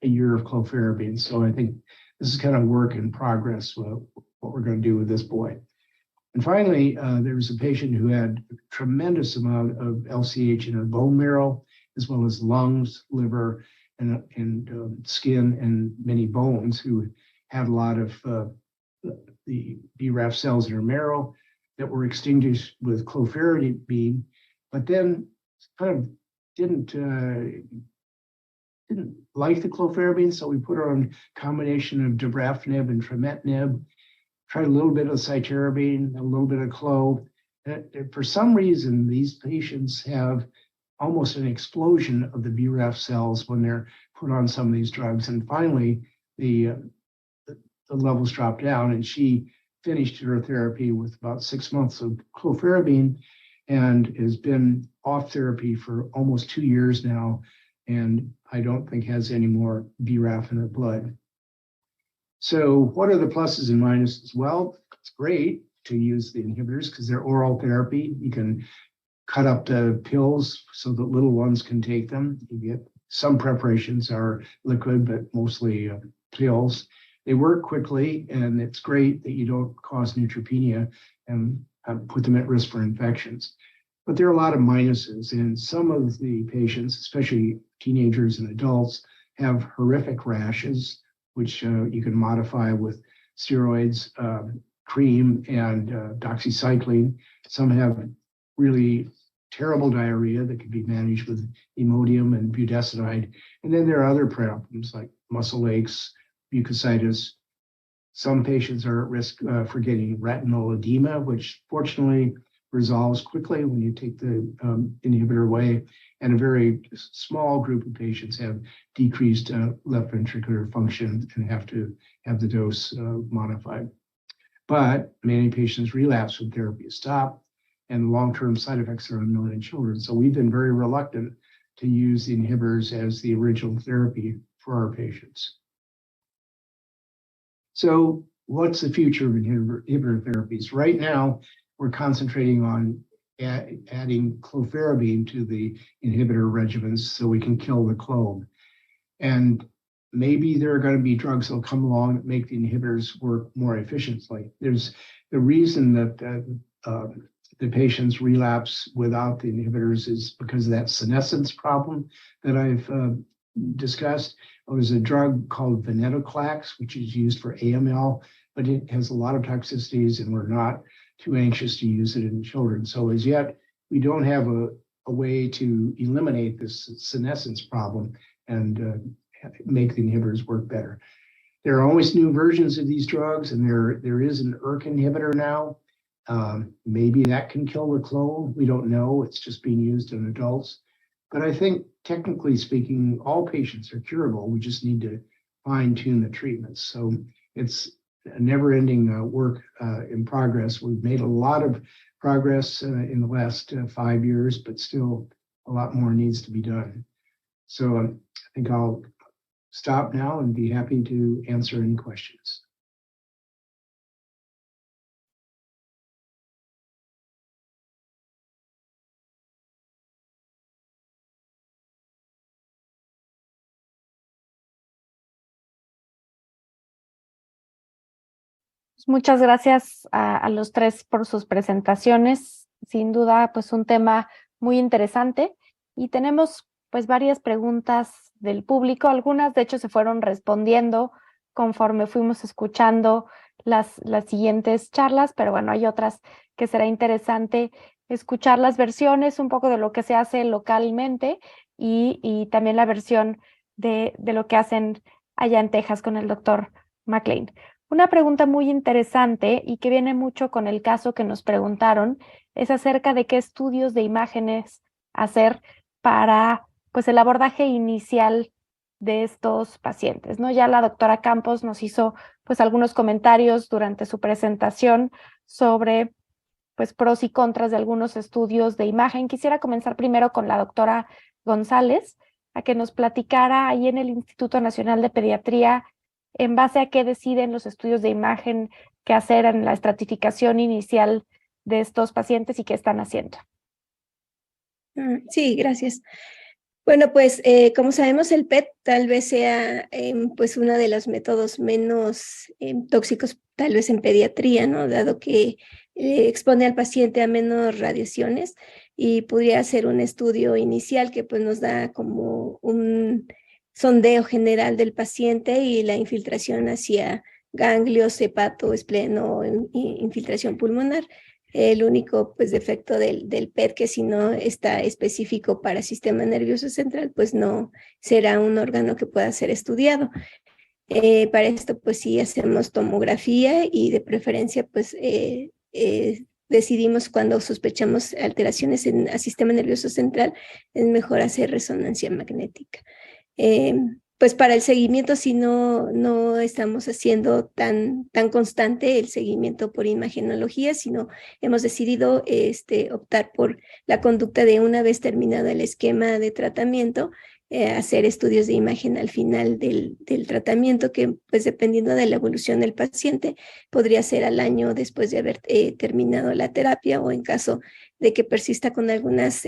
a year of clofarabine. So I think this is kind of work in progress, what we're going to do with this boy. And finally, there was a patient who had a tremendous amount of LCH in her bone marrow, as well as lungs, liver, and skin, and many bones, who had a lot of the BRAF cells in her marrow that were extinguished with clofarabine, but then kind of didn't like the clofarabine, so we put her on a combination of dabrafenib and trametinib, tried a little bit of cytarabine, a little bit of clove. For some reason, these patients have almost an explosion of the BRAF cells when they're put on some of these drugs. And finally, the levels dropped down, and she finished her therapy with about 6 months of clofarabine and has been off therapy for almost 2 years now, and I don't think has any more BRAF in her blood. So what are the pluses and minuses? Well, it's great to use the inhibitors because they're oral therapy. You can cut up the pills so that little ones can take them. You get some preparations are liquid, but mostly pills. They work quickly, and it's great that you don't cause neutropenia and put them at risk for infections. But there are a lot of minuses, and some of the patients, especially teenagers and adults, have horrific rashes, which you can modify with steroids, cream, and doxycycline. Some have really terrible diarrhea that can be managed with Imodium and budesonide. And then there are other problems like muscle aches, mucositis, Some patients are at risk for getting retinal edema, which fortunately resolves quickly when you take the inhibitor away. And a very small group of patients have decreased left ventricular function and have to have the dose modified. But many patients relapse when therapy is stopped, and long-term side effects are unknown in children. So we've been very reluctant to use the inhibitors as the original therapy for our patients. So what's the future of inhibitor therapies? Right now, we're concentrating on adding clofarabine to the inhibitor regimens so we can kill the clone. And maybe there are going to be drugs that will come along that make the inhibitors work more efficiently. There's the reason that the patients relapse without the inhibitors is because of that senescence problem that I've discussed. There's a drug called venetoclax, which is used for AML, but it has a lot of toxicities, and we're not too anxious to use it in children. So as yet, we don't have a way to eliminate this senescence problem and make the inhibitors work better. There are always new versions of these drugs, and there is an ERK inhibitor now. Maybe that can kill the clone. We don't know. It's just being used in adults. But I think, technically speaking, all patients are curable. We just need to fine-tune the treatments. So it's a never-ending work in progress. We've made a lot of progress in the last 5 years, but still a lot more needs to be done. So I think I'll stop now and be happy to answer any questions.
Muchas gracias a los tres por sus presentaciones. Sin duda, pues un tema muy interesante. Y tenemos pues varias preguntas del público. Algunas, de hecho, se fueron respondiendo conforme fuimos escuchando las siguientes charlas, pero bueno, hay otras que será interesante escuchar las versiones, un poco de lo que se hace localmente y también la versión de lo que hacen allá en Texas con el doctor McLean. Una pregunta muy interesante y que viene mucho con el caso que nos preguntaron es acerca de qué estudios de imágenes hacer para pues el abordaje inicial de estos pacientes, ¿no? Ya la doctora Campos nos hizo pues algunos comentarios durante su presentación sobre pues pros y contras de algunos estudios de imagen. Quisiera comenzar primero con la doctora González, a que nos platicara ahí en el Instituto Nacional de Pediatría en base a qué deciden los estudios de imagen que hacer en la estratificación inicial de estos pacientes y qué están haciendo.
Sí, gracias. Bueno, pues como sabemos, el PET tal vez sea pues uno de los métodos menos tóxicos tal vez en pediatría, ¿no? Dado que expone al paciente a menos radiaciones y podría ser un estudio inicial que pues nos da como un sondeo general del paciente y la infiltración hacia ganglios, hepato, espleno, infiltración pulmonar. El único pues defecto del PET que si no está específico para sistema nervioso central, pues no será un órgano que pueda ser estudiado. Para esto pues sí hacemos tomografía y de preferencia pues decidimos cuando sospechamos alteraciones en el sistema nervioso central, es mejor hacer resonancia magnética. Pues para el seguimiento, si no estamos haciendo tan constante el seguimiento por imagenología, sino hemos decidido optar por la conducta de una vez terminado el esquema de tratamiento, hacer estudios de imagen al final del tratamiento, que pues dependiendo de la evolución del paciente, podría ser al año después de haber terminado la terapia, o en caso de que persista con algunas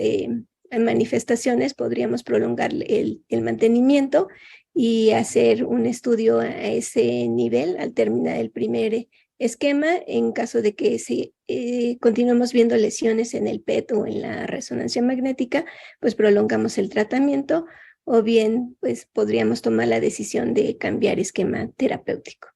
manifestaciones, podríamos prolongar el mantenimiento y hacer un estudio a ese nivel al terminar el primer esquema. En caso de que continuemos viendo lesiones en el PET o en la resonancia magnética, pues prolongamos el tratamiento, o bien pues podríamos tomar la decisión de cambiar esquema terapéutico.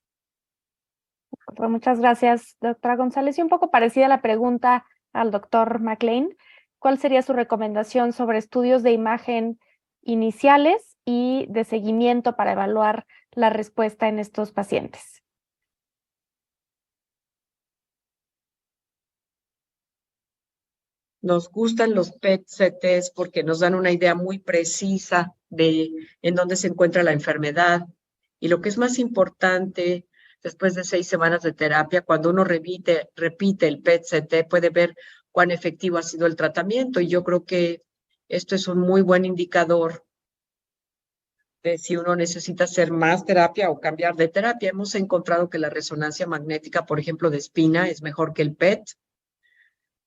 Muchas gracias, doctora González. Y un poco parecida la pregunta al doctor McLean. ¿Cuál sería su recomendación sobre estudios de imagen iniciales y de seguimiento para evaluar la respuesta en estos pacientes?
Nos gustan los PET-CTs porque nos dan una idea muy precisa de en dónde se encuentra la enfermedad. Y lo que es más importante, después de 6 semanas de terapia, cuando uno repite el PET-CT, puede ver cuán efectivo ha sido el tratamiento. Y yo creo que esto es un muy buen indicador de si uno necesita hacer más terapia o cambiar de terapia. Hemos encontrado que la resonancia magnética, por ejemplo, de espina, es mejor que el PET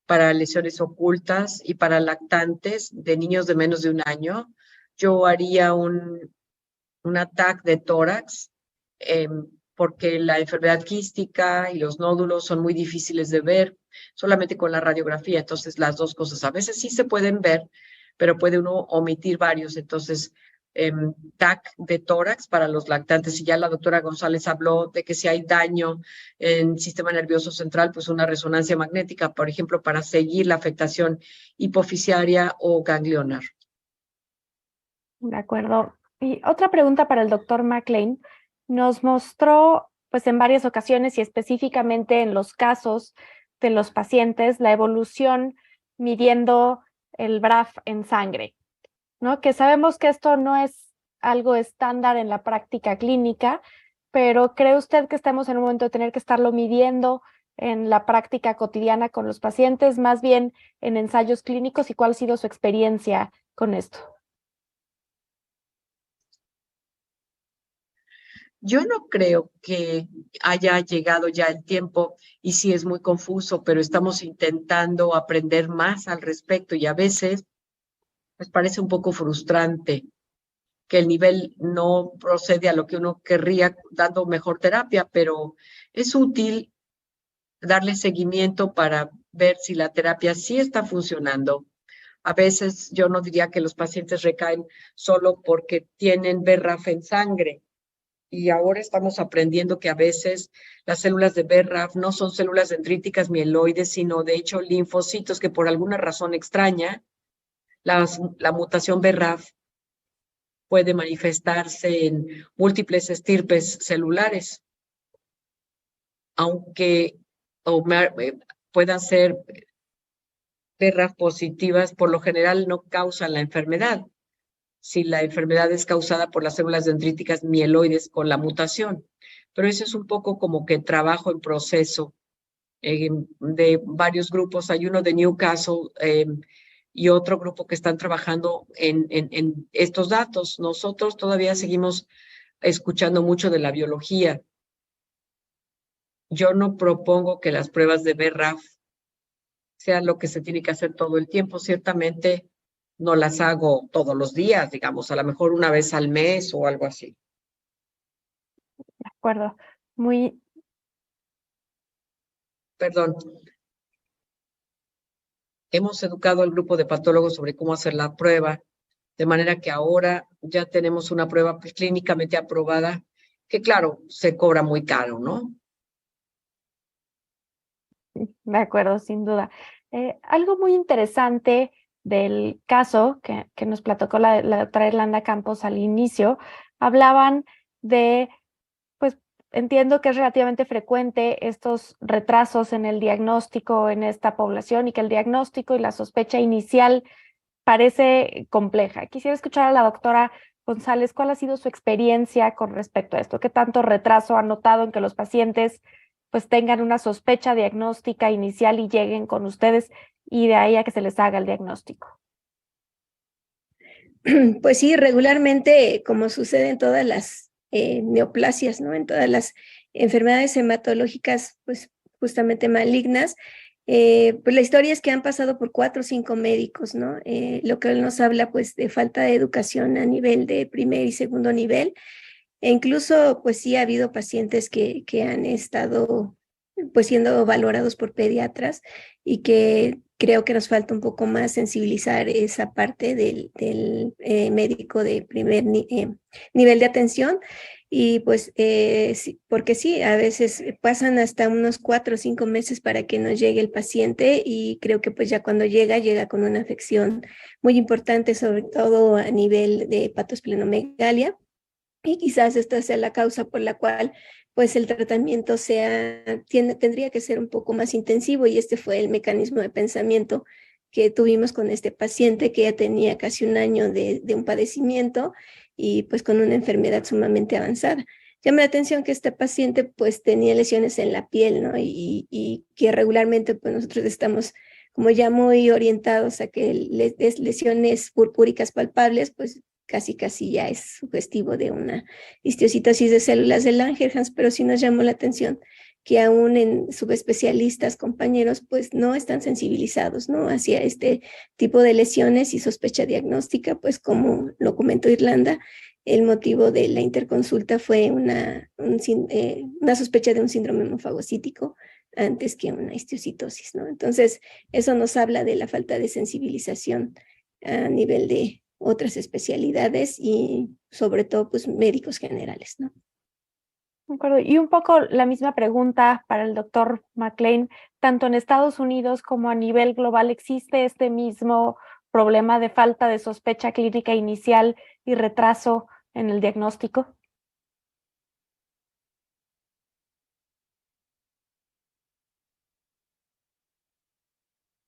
para lesiones ocultas y para lactantes de niños de menos de 1 año. Yo haría un TAC de tórax porque la enfermedad quística y los nódulos son muy difíciles de ver solamente con la radiografía. Entonces, las dos cosas a veces sí se pueden ver, pero puede uno omitir varios. Entonces, TAC de tórax para los lactantes. Y ya la doctora González habló de que si hay daño en el sistema nervioso central, pues una resonancia magnética, por ejemplo, para seguir la afectación hipofisiaria o ganglionar.
De acuerdo. Y otra pregunta para el doctor McLean. Nos mostró, pues en varias ocasiones y específicamente en los casos de los pacientes, la evolución midiendo el BRAF en sangre, ¿no? Que sabemos que esto no es algo estándar en la práctica clínica, pero ¿cree usted que estamos en un momento de tener que estarlo midiendo en la práctica cotidiana con los pacientes, más bien en ensayos clínicos? ¿Y cuál ha sido su experiencia con esto?
Yo no creo que haya llegado ya el tiempo, y sí es muy confuso, pero estamos intentando aprender más al respecto y a veces pues parece un poco frustrante que el nivel no procede a lo que uno querría dando mejor terapia, pero es útil darle seguimiento para ver si la terapia sí está funcionando. A veces yo no diría que los pacientes recaen solo porque tienen BRAF en sangre. Y ahora estamos aprendiendo que a veces las células de BRAF no son células dendríticas mieloides, sino de hecho linfocitos que por alguna razón extraña, la mutación BRAF puede manifestarse en múltiples estirpes celulares, aunque puedan ser BRAF positivas, por lo general no causan la enfermedad. Si la enfermedad es causada por las células dendríticas mieloides con la mutación. Pero eso es un poco como que trabajo en proceso de varios grupos. Hay uno de Newcastle y otro grupo que están trabajando en estos datos. Nosotros todavía seguimos escuchando mucho de la biología. Yo no propongo que las pruebas de BRAF sean lo que se tiene que hacer todo el tiempo. Ciertamente no las hago todos los días, digamos, a lo mejor una vez al mes o algo así.
De acuerdo. Muy...
Perdón. Hemos educado al grupo de patólogos sobre cómo hacer la prueba, de manera que ahora ya tenemos una prueba clínicamente aprobada, que claro, se cobra muy caro, ¿no?
De acuerdo, sin duda. Algo muy interesante del caso que nos platicó la doctora Irlanda Campos al inicio, hablaban de, pues entiendo que es relativamente frecuente estos retrasos en el diagnóstico en esta población y que el diagnóstico y la sospecha inicial parece compleja. Quisiera escuchar a la doctora González, ¿cuál ha sido su experiencia con respecto a esto? ¿Qué tanto retraso ha notado en que los pacientes pues tengan una sospecha diagnóstica inicial y lleguen con ustedes y de ahí a que se les haga el diagnóstico?
Pues sí, regularmente, como sucede en todas las neoplasias, ¿no? En todas las enfermedades hematológicas, pues justamente malignas, pues la historia es que han pasado por 4 o 5 médicos, ¿no? Lo que nos habla pues de falta de educación a nivel de primer y segundo nivel. E incluso, pues sí ha habido pacientes que han estado pues siendo valorados por pediatras y que creo que nos falta un poco más sensibilizar esa parte del médico de primer nivel de atención. Y pues, sí, porque sí, a veces pasan hasta unos 4 o 5 meses para que nos llegue el paciente y creo que pues ya cuando llega con una afección muy importante, sobre todo a nivel de hepatosplenomegalia. Y quizás esta sea la causa por la cual pues el tratamiento tendría que ser un poco más intensivo y este fue el mecanismo de pensamiento que tuvimos con este paciente que ya tenía casi un año de un padecimiento y pues con una enfermedad sumamente avanzada. Llama la atención que este paciente pues tenía lesiones en la piel, ¿no? Y que regularmente pues nosotros estamos como ya muy orientados a que lesiones purpúricas palpables, pues casi ya es sugestivo de una histiocitosis de células de Langerhans, pero sí nos llamó la atención que aún en subespecialistas, compañeros, pues no están sensibilizados, ¿no? Hacia este tipo de lesiones y sospecha diagnóstica, pues como lo comentó Irlanda, el motivo de la interconsulta fue una sospecha de un síndrome hemofagocítico antes que una histiocitosis, ¿no? Entonces, eso nos habla de la falta de sensibilización a nivel de otras especialidades y sobre todo, pues, médicos generales, ¿no?
De acuerdo. Y un poco la misma pregunta para el doctor McLean, tanto en Estados Unidos como a nivel global, ¿existe este mismo problema de falta de sospecha clínica inicial y retraso en el diagnóstico?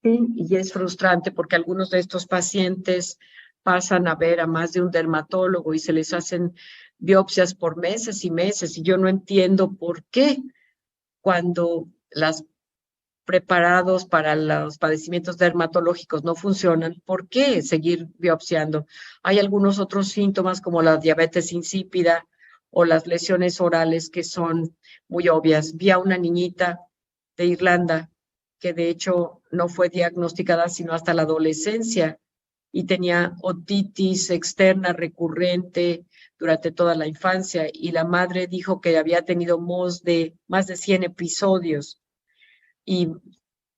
Sí, y es frustrante porque algunos de estos pacientes pasan a ver a más de un dermatólogo y se les hacen biopsias por meses y meses, y yo no entiendo por qué cuando las preparados para los padecimientos dermatológicos no funcionan, ¿por qué seguir biopsiando? Hay algunos otros síntomas como la diabetes insípida o las lesiones orales que son muy obvias. Vi a una niñita de Irlanda que de hecho no fue diagnosticada sino hasta la adolescencia y tenía otitis externa recurrente durante toda la infancia y la madre dijo que había tenido más de 100 episodios. Y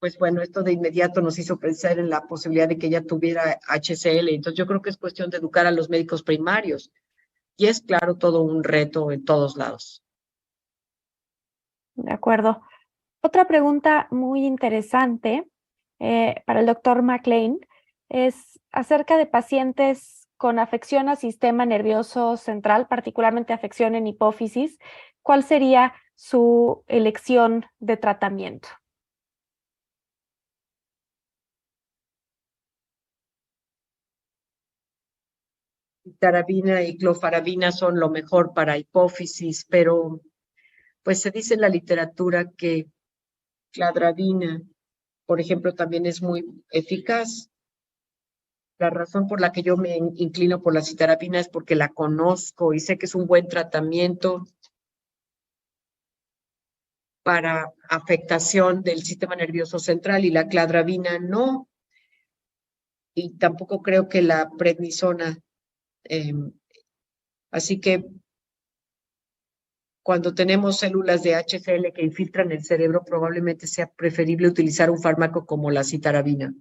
pues bueno, esto de inmediato nos hizo pensar en la posibilidad de que ella tuviera HCL. Entonces yo creo que es cuestión de educar a los médicos primarios. Y es claro todo un reto en todos lados.
De acuerdo. Otra pregunta muy interesante para el doctor McLean es acerca de pacientes con afección al sistema nervioso central, particularmente afección en hipófisis. ¿Cuál sería su elección de tratamiento?
Citarabina y clofarabina son lo mejor para hipófisis, pero pues se dice en la literatura que cladribina, por ejemplo, también es muy eficaz. La razón por la que yo me inclino por la citarabina es porque la conozco y sé que es un buen tratamiento para afectación del sistema nervioso central y la cladribina no. Y tampoco creo que la prednisona. Así que cuando tenemos células de HCL que infiltran el cerebro, probablemente sea preferible utilizar un fármaco como la citarabina.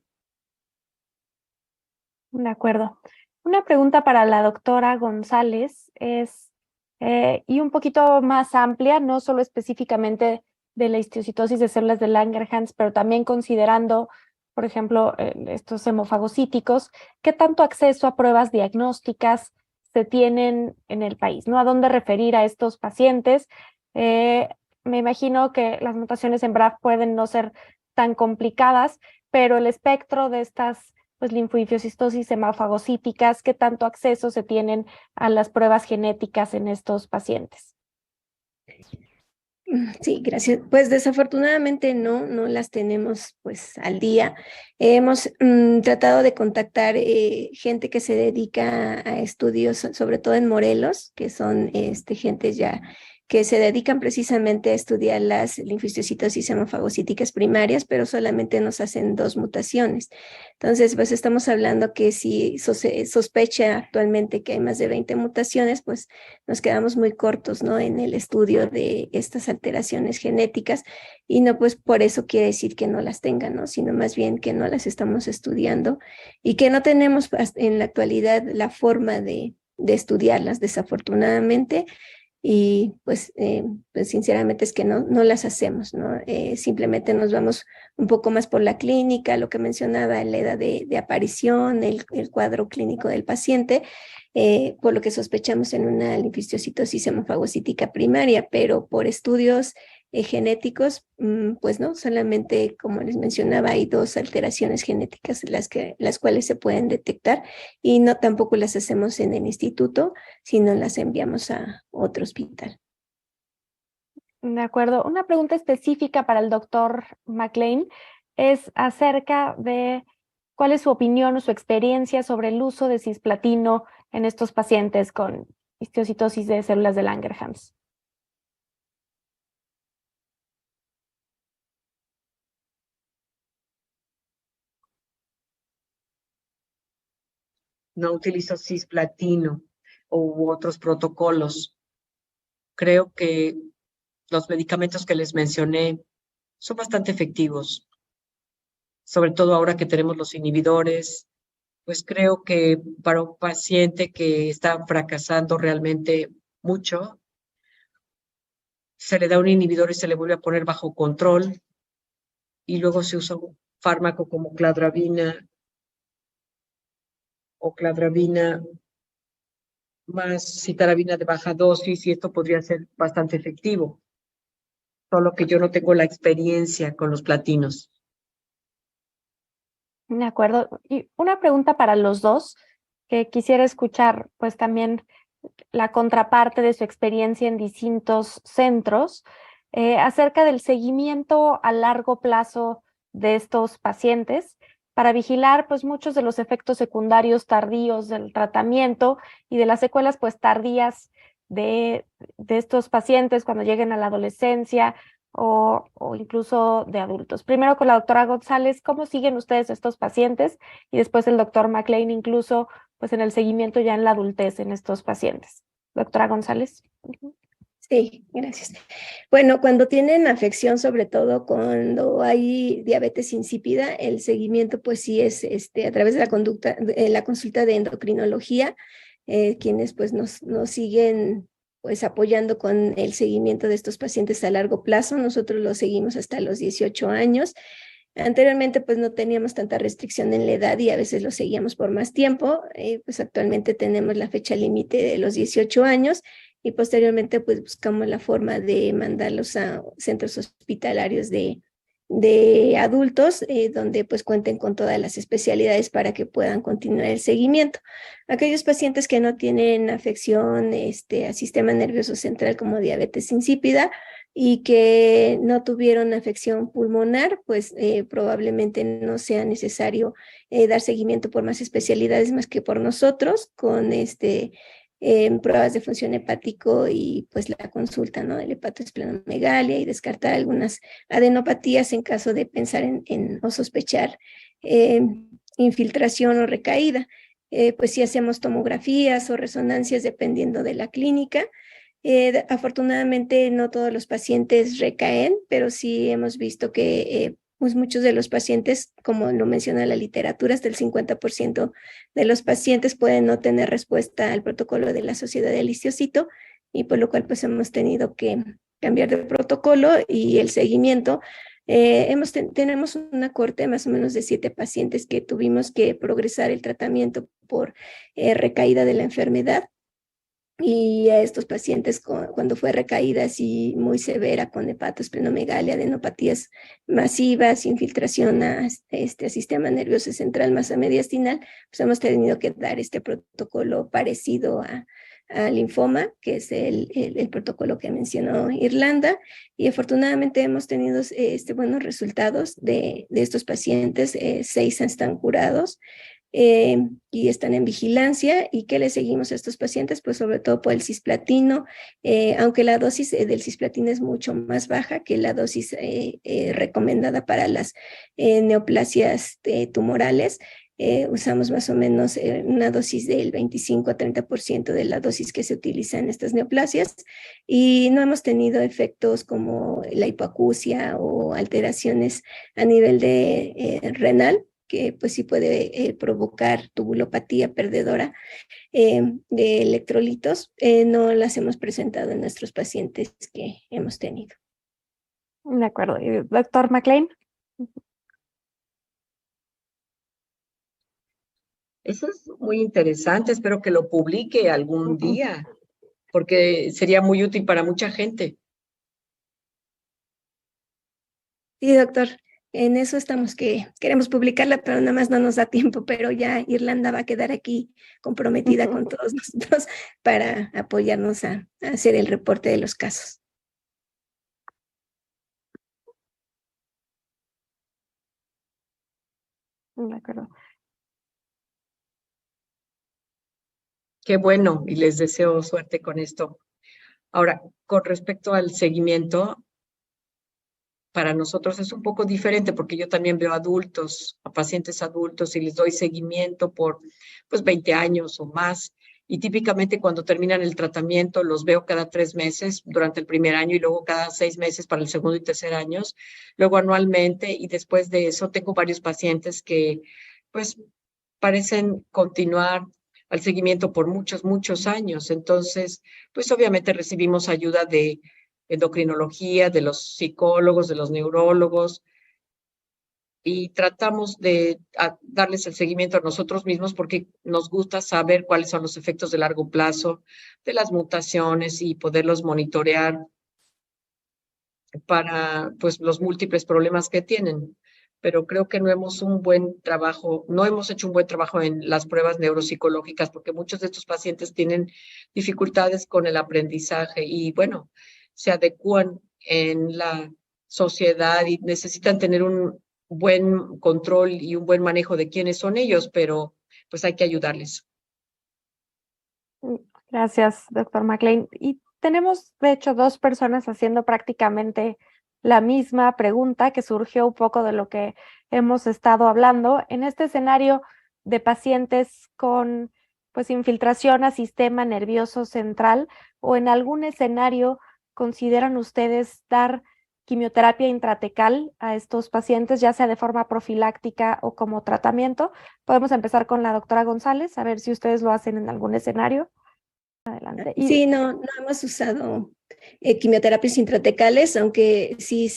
De acuerdo. Una pregunta para la doctora González es, y un poquito más amplia, no solo específicamente de la histiocytosis de células de Langerhans, pero también considerando, por ejemplo, estos hemofagocíticos, ¿qué tanto acceso a pruebas diagnósticas se tienen en el país? ¿No? ¿A dónde referir a estos pacientes? Me imagino que las mutaciones en BRAF pueden no ser tan complicadas, pero el espectro de estas pues linfoidiocistosis hemofagocíticas, ¿qué tanto acceso se tienen a las pruebas genéticas en estos pacientes?
Sí, gracias. Pues desafortunadamente no las tenemos pues al día. Hemos tratado de contactar gente que se dedica a estudios, sobre todo en Morelos, que son gentes ya que se dedican precisamente a estudiar las linfocitos hemofagocíticas primarias, pero solamente nos hacen 2 mutaciones. Entonces, pues estamos hablando que si sospecha actualmente que hay más de 20 mutaciones, pues nos quedamos muy cortos, ¿no? En el estudio de estas alteraciones genéticas y no, pues por eso quiere decir que no las tengan, ¿no? Sino más bien que no las estamos estudiando y que no tenemos en la actualidad la forma de estudiarlas, desafortunadamente. Y pues sinceramente es que no las hacemos, ¿no? Simplemente nos vamos un poco más por la clínica, lo que mencionaba, la edad de aparición, el cuadro clínico del paciente, por lo que sospechamos en una linfocistosis hemofagocítica primaria, pero por estudios genéticos, pues no, solamente como les mencionaba, hay 2 alteraciones genéticas las cuales se pueden detectar y no tampoco las hacemos en el instituto, sino las enviamos a otro hospital.
De acuerdo. Una pregunta específica para el doctor McLean es acerca de cuál es su opinión o su experiencia sobre el uso de cisplatino en estos pacientes con histiocytosis de células de Langerhans.
No utilizo cisplatino u otros protocolos. Creo que los medicamentos que les mencioné son bastante efectivos, sobre todo ahora que tenemos los inhibidores. Pues creo que para un paciente que está fracasando realmente mucho, se le da un inhibidor y se le vuelve a poner bajo control, y luego se usa un fármaco como cladribina o cladribina más citarabina de baja dosis, y esto podría ser bastante efectivo, solo que yo no tengo la experiencia con los platinos.
De acuerdo. Y una pregunta para los dos, que quisiera escuchar pues también la contraparte de su experiencia en distintos centros, acerca del seguimiento a largo plazo de estos pacientes para vigilar pues muchos de los efectos secundarios tardíos del tratamiento y de las secuelas pues tardías de estos pacientes cuando lleguen a la adolescencia o incluso de adultos. Primero con la doctora González, ¿cómo siguen ustedes estos pacientes? Y después el doctor McLean, incluso pues en el seguimiento ya en la adultez en estos pacientes. Doctora González.
Sí, gracias. Bueno, cuando tienen afección, sobre todo cuando hay diabetes insípida, el seguimiento pues sí es a través de la consulta de endocrinología, quienes pues nos siguen pues apoyando con el seguimiento de estos pacientes a largo plazo. Nosotros los seguimos hasta los 18 años. Anteriormente pues no teníamos tanta restricción en la edad y a veces los seguíamos por más tiempo. Pues actualmente tenemos la fecha límite de los 18 años y posteriormente pues buscamos la forma de mandarlos a centros hospitalarios de adultos, donde pues cuenten con todas las especialidades para que puedan continuar el seguimiento. Aquellos pacientes que no tienen afección al sistema nervioso central como diabetes insípida y que no tuvieron afección pulmonar, pues probablemente no sea necesario dar seguimiento por más especialidades más que por nosotros, con pruebas de función hepático y pues la consulta, ¿no?, del hepatoesplenomegalia y descartar algunas adenopatías en caso de pensar en o sospechar infiltración o recaída. Pues sí hacemos tomografías o resonancias dependiendo de la clínica. Afortunadamente no todos los pacientes recaen, pero sí hemos visto que pues muchos de los pacientes, como lo menciona la literatura, hasta el 50% de los pacientes pueden no tener respuesta al protocolo de la Sociedad del Histiocyto, y por lo cual pues hemos tenido que cambiar de protocolo y el seguimiento. Tenemos una cohorte más o menos de 7 pacientes que tuvimos que progresar el tratamiento por recaída de la enfermedad. Y a estos pacientes cuando fue recaída así muy severa con hepatoesplenomegalia, adenopatías masivas, infiltración a sistema nervioso central, masa mediastinal, pues hemos tenido que dar este protocolo parecido a linfoma, que es el protocolo que mencionó Irlanda, y afortunadamente hemos tenido buenos resultados de estos pacientes. 6 están curados. Y están en vigilancia. ¿Y qué le seguimos a estos pacientes? Pues sobre todo por el cisplatino, aunque la dosis del cisplatino es mucho más baja que la dosis recomendada para las neoplasias tumorales. Usamos más o menos una dosis del 25 a 30% de la dosis que se utiliza en estas neoplasias, y no hemos tenido efectos como la hipoacusia o alteraciones a nivel de renal, que pues sí puede provocar tubulopatía perdedora de electrolitos. No las hemos presentado en nuestros pacientes que hemos tenido.
De acuerdo. ¿Y doctor McLean?
Eso es muy interesante, espero que lo publique algún día, porque sería muy útil para mucha gente.
Sí, doctor. En eso estamos, que queremos publicarla, pero nada más no nos da tiempo, pero ya Irlanda va a quedar aquí comprometida con todos nosotros para apoyarnos a hacer el reporte de los casos.
De acuerdo.
Qué bueno, y les deseo suerte con esto. Ahora, con respecto al seguimiento, para nosotros es un poco diferente porque yo también veo adultos, a pacientes adultos y les doy seguimiento por pues 20 años o más. Y típicamente cuando terminan el tratamiento los veo cada 3 meses durante el primer año y luego cada 6 meses para el segundo y tercer años, luego anualmente, y después de eso tengo varios pacientes que pues parecen continuar al seguimiento por muchos, muchos años. Entonces, pues obviamente recibimos ayuda de endocrinología, de los psicólogos, de los neurólogos, y tratamos de darles el seguimiento a nosotros mismos porque nos gusta saber cuáles son los efectos de largo plazo de las mutaciones y poderlos monitorear para pues los múltiples problemas que tienen. Pero creo que no hemos hecho un buen trabajo en las pruebas neuropsicológicas porque muchos de estos pacientes tienen dificultades con el aprendizaje y bueno, se adecúan en la sociedad y necesitan tener un buen control y un buen manejo de quiénes son ellos, pero pues hay que ayudarles.
Gracias, doctor McLean. Y tenemos, de hecho, 2 personas haciendo prácticamente la misma pregunta que surgió un poco de lo que hemos estado hablando. En este escenario de pacientes con pues infiltración a sistema nervioso central, o en algún escenario consideran ustedes dar quimioterapia intratecal a estos pacientes, ya sea de forma profiláctica o como tratamiento. Podemos empezar con la doctora González, a ver si ustedes lo hacen en algún escenario. Adelante.
Sí, no hemos usado quimioterapias intratecales, aunque sí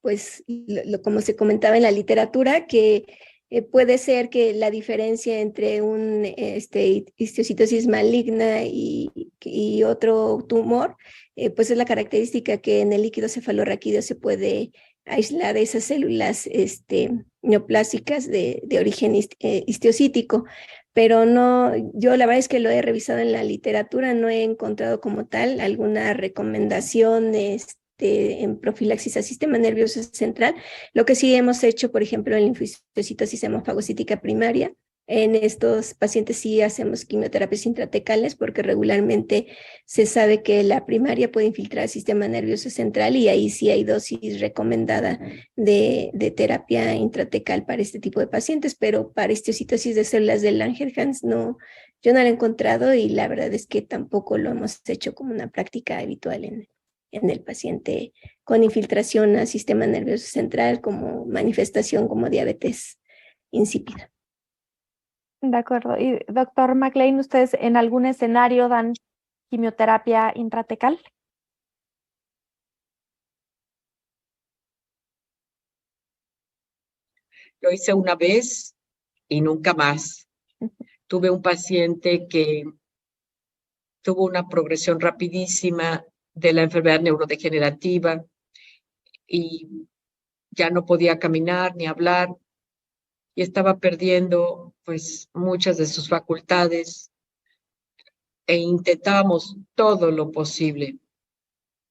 pues, como se comentaba en la literatura, que puede ser que la diferencia entre un histiocytosis maligna y otro tumor, pues es la característica que en el líquido cefalorraquídeo se puede aislar esas células neoplásicas de origen histiocítico. Pero no, yo la verdad es que lo he revisado en la literatura, no he encontrado como tal alguna recomendación en profilaxis al sistema nervioso central. Lo que sí hemos hecho, por ejemplo, en linfocitosis hemofagocítica primaria, en estos pacientes sí hacemos quimioterapias intratecales porque regularmente se sabe que la primaria puede infiltrar el sistema nervioso central y ahí sí hay dosis recomendada de terapia intratecal para este tipo de pacientes, pero para histiocytosis de células de Langerhans no, yo no lo he encontrado y la verdad es que tampoco lo hemos hecho como una práctica habitual en el paciente con infiltración al sistema nervioso central como manifestación como diabetes insípida.
De acuerdo. Y doctor McLean, ¿ustedes en algún escenario dan quimioterapia intratecal?
Lo hice una vez y nunca más. Tuve un paciente que tuvo una progresión rapidísima de la enfermedad neurodegenerativa y ya no podía caminar ni hablar y estaba perdiendo pues muchas de sus facultades e intentábamos todo lo posible.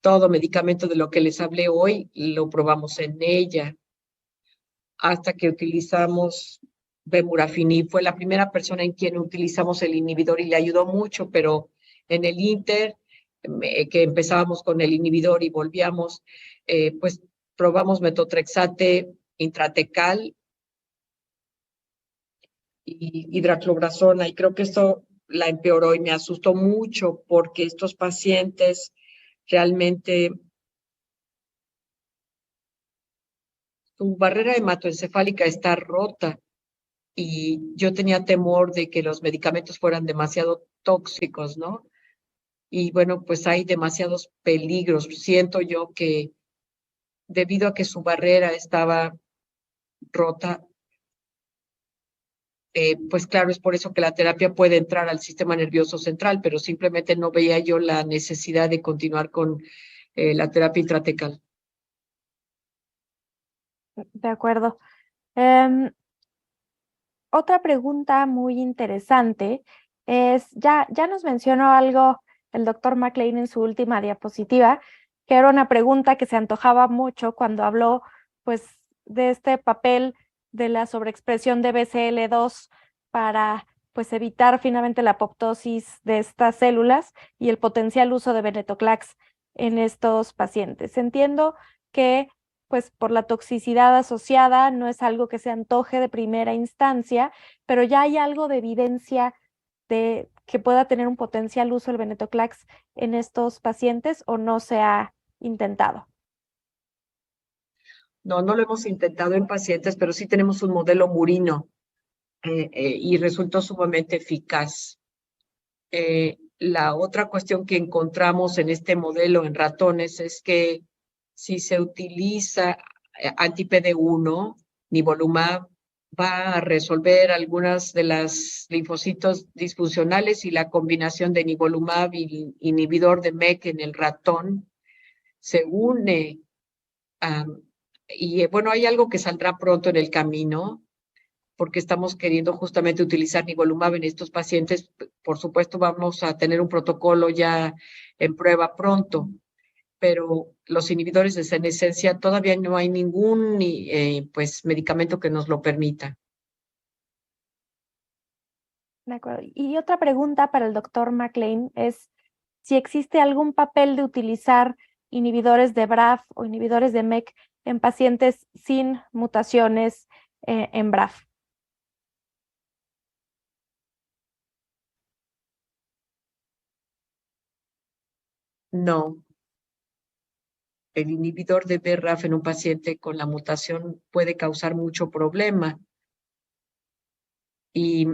Todo medicamento de lo que les hablé hoy lo probamos en ella hasta que utilizamos Vemurafenib. Fue la primera persona en quien utilizamos el inhibidor y le ayudó mucho, pero en el Inter, que empezábamos con el inhibidor y volvíamos, pues probamos metotrexate intratecal y hidraclorobrazona, y creo que esto la empeoró y me asustó mucho porque estos pacientes realmente su barrera hematoencefálica está rota y yo tenía temor de que los medicamentos fueran demasiado tóxicos, ¿no? Y bueno, pues hay demasiados peligros. Siento yo que debido a que su barrera estaba rota, pues claro, es por eso que la terapia puede entrar al sistema nervioso central, pero simplemente no veía yo la necesidad de continuar con la terapia intratecal.
De acuerdo. Otra pregunta muy interesante es, ya nos mencionó algo el doctor McLean en su última diapositiva, que era una pregunta que se antojaba mucho cuando habló pues, de este papel de la sobreexpresión de BCL2 para pues, evitar finalmente la apoptosis de estas células y el potencial uso de venetoclax en estos pacientes. Entiendo que pues por la toxicidad asociada no es algo que se antoje de primera instancia, pero ya hay algo de evidencia de que pueda tener un potencial uso el venetoclax en estos pacientes o no se ha intentado.
No, no lo hemos intentado en pacientes, pero sí tenemos un modelo murino y resultó sumamente eficaz. La otra cuestión que encontramos en este modelo en ratones es que si se utiliza anti-PD1, nivolumab, va a resolver algunas de las linfocitos disfuncionales y la combinación de nivolumab y inhibidor de MEK en el ratón se une. Y bueno, hay algo que saldrá pronto en el camino, porque estamos queriendo justamente utilizar nivolumab en estos pacientes. Por supuesto, vamos a tener un protocolo ya en prueba pronto, pero los inhibidores de senescencia todavía no hay ningún pues, medicamento que nos lo permita.
De acuerdo. Y otra pregunta para el doctor McLean es si existe algún papel de utilizar inhibidores de BRAF o inhibidores de MEK en pacientes sin mutaciones en BRAF.
No. El inhibidor de BRAF en un paciente con la mutación puede causar mucho problema. Y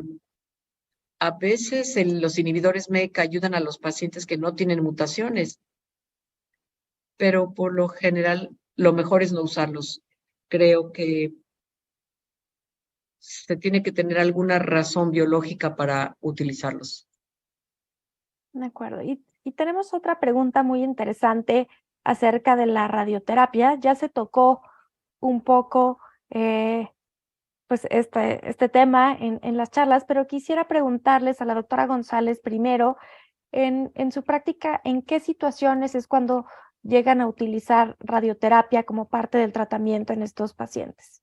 a veces los inhibidores MEK ayudan a los pacientes que no tienen mutaciones, pero por lo general lo mejor es no usarlos. Creo que se tiene que tener alguna razón biológica para utilizarlos.
De acuerdo. Y tenemos otra pregunta muy interesante acerca de la radioterapia. Ya se tocó un poco pues este tema en las charlas, pero quisiera preguntarles a la doctora González primero, en su práctica, ¿en qué situaciones es cuando llegan a utilizar radioterapia como parte del tratamiento en estos pacientes?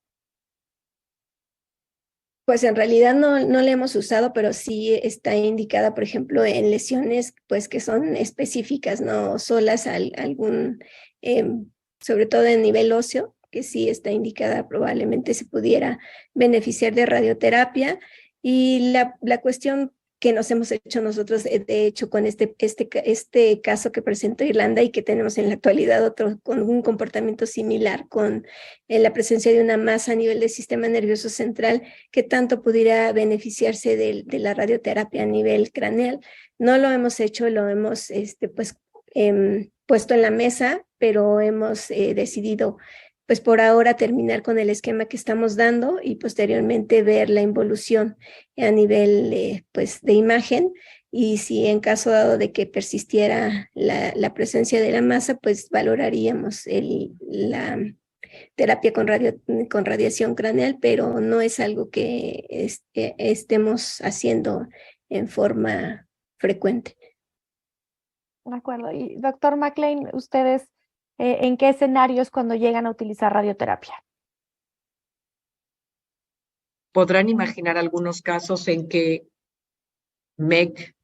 Pues en realidad no la hemos usado, pero sí está indicada, por ejemplo, en lesiones pues que son específicas, no solas algún, sobre todo en nivel óseo, que sí está indicada, probablemente se pudiera beneficiar de radioterapia. Y la cuestión que nos hemos hecho nosotros, de hecho, con este caso que presentó Irlanda y que tenemos en la actualidad otro con un comportamiento similar, con la presencia de una masa a nivel del sistema nervioso central que tanto pudiera beneficiarse de la radioterapia a nivel craneal. No lo hemos hecho, lo hemos puesto en la mesa, pero hemos decidido pues por ahora terminar con el esquema que estamos dando y posteriormente ver la involución a nivel pues de imagen, y si en caso dado de que persistiera la presencia de la masa, pues valoraríamos la terapia con radiación craneal, pero no es algo que estemos haciendo en forma frecuente.
De acuerdo. Y doctor McLean, ¿ustedes en qué escenarios cuando llegan a utilizar radioterapia?
Podrán imaginar algunos casos en que MEK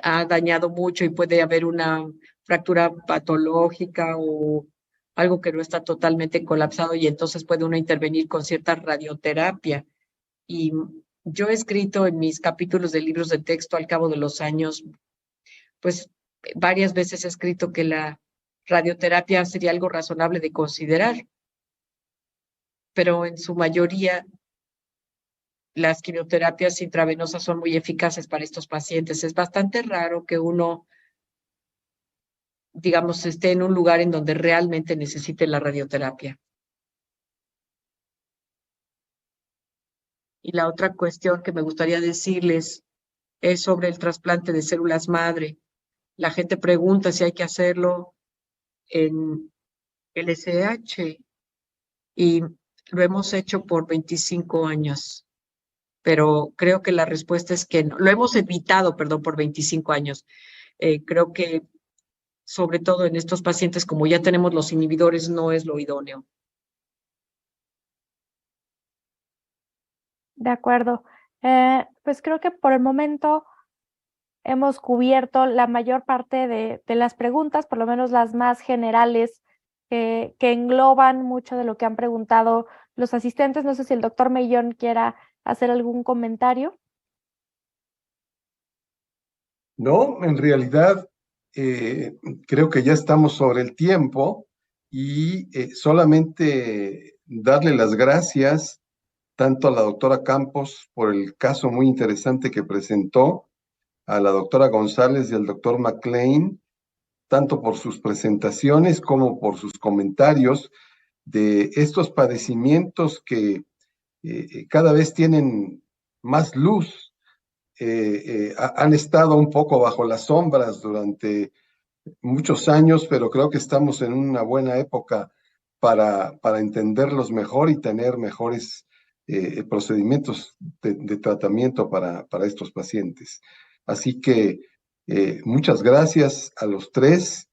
ha dañado mucho y puede haber una fractura patológica o algo que no está totalmente colapsado, y entonces puede uno intervenir con cierta radioterapia. Y yo he escrito en mis capítulos de libros de texto al cabo de los años, pues varias veces he escrito que la radioterapia sería algo razonable de considerar, pero en su mayoría las quimioterapias intravenosas son muy eficaces para estos pacientes. Es bastante raro que uno, digamos, esté en un lugar en donde realmente necesite la radioterapia. Y la otra cuestión que me gustaría decirles es sobre el trasplante de células madre. La gente pregunta si hay que hacerlo en el SH y lo hemos hecho por 25 años, pero creo que la respuesta es que no. Lo hemos evitado, perdón, por 25 años. Creo que sobre todo en estos pacientes, como ya tenemos los inhibidores, no es lo idóneo.
De acuerdo. Pues creo que por el momento hemos cubierto la mayor parte de las preguntas, por lo menos las más generales, que engloban mucho de lo que han preguntado los asistentes. No sé si el doctor Mellón quiera hacer algún comentario.
No, en realidad creo que ya estamos sobre el tiempo y solamente darle las gracias tanto a la doctora Campos por el caso muy interesante que presentó, a la doctora González y al doctor McLean, tanto por sus presentaciones como por sus comentarios de estos padecimientos que cada vez tienen más luz. Han estado un poco bajo las sombras durante muchos años, pero creo que estamos en una buena época para entenderlos mejor y tener mejores procedimientos de tratamiento para estos pacientes. Así que muchas gracias a los tres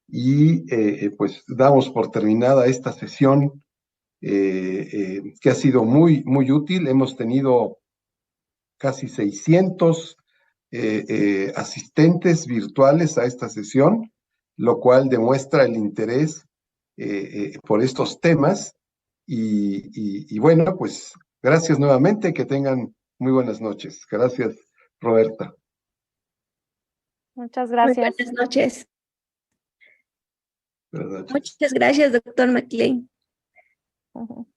y pues damos por terminada esta sesión que ha sido muy, muy útil. Hemos tenido casi 600 asistentes virtuales a esta sesión, lo cual demuestra el interés por estos temas. Y bueno, pues gracias nuevamente, que tengan muy buenas noches. Gracias, Roberta.
Muchas
Muy
gracias.
buenas noches.
Buenas noches.
Muchas gracias, doctor McLean.
Ujú.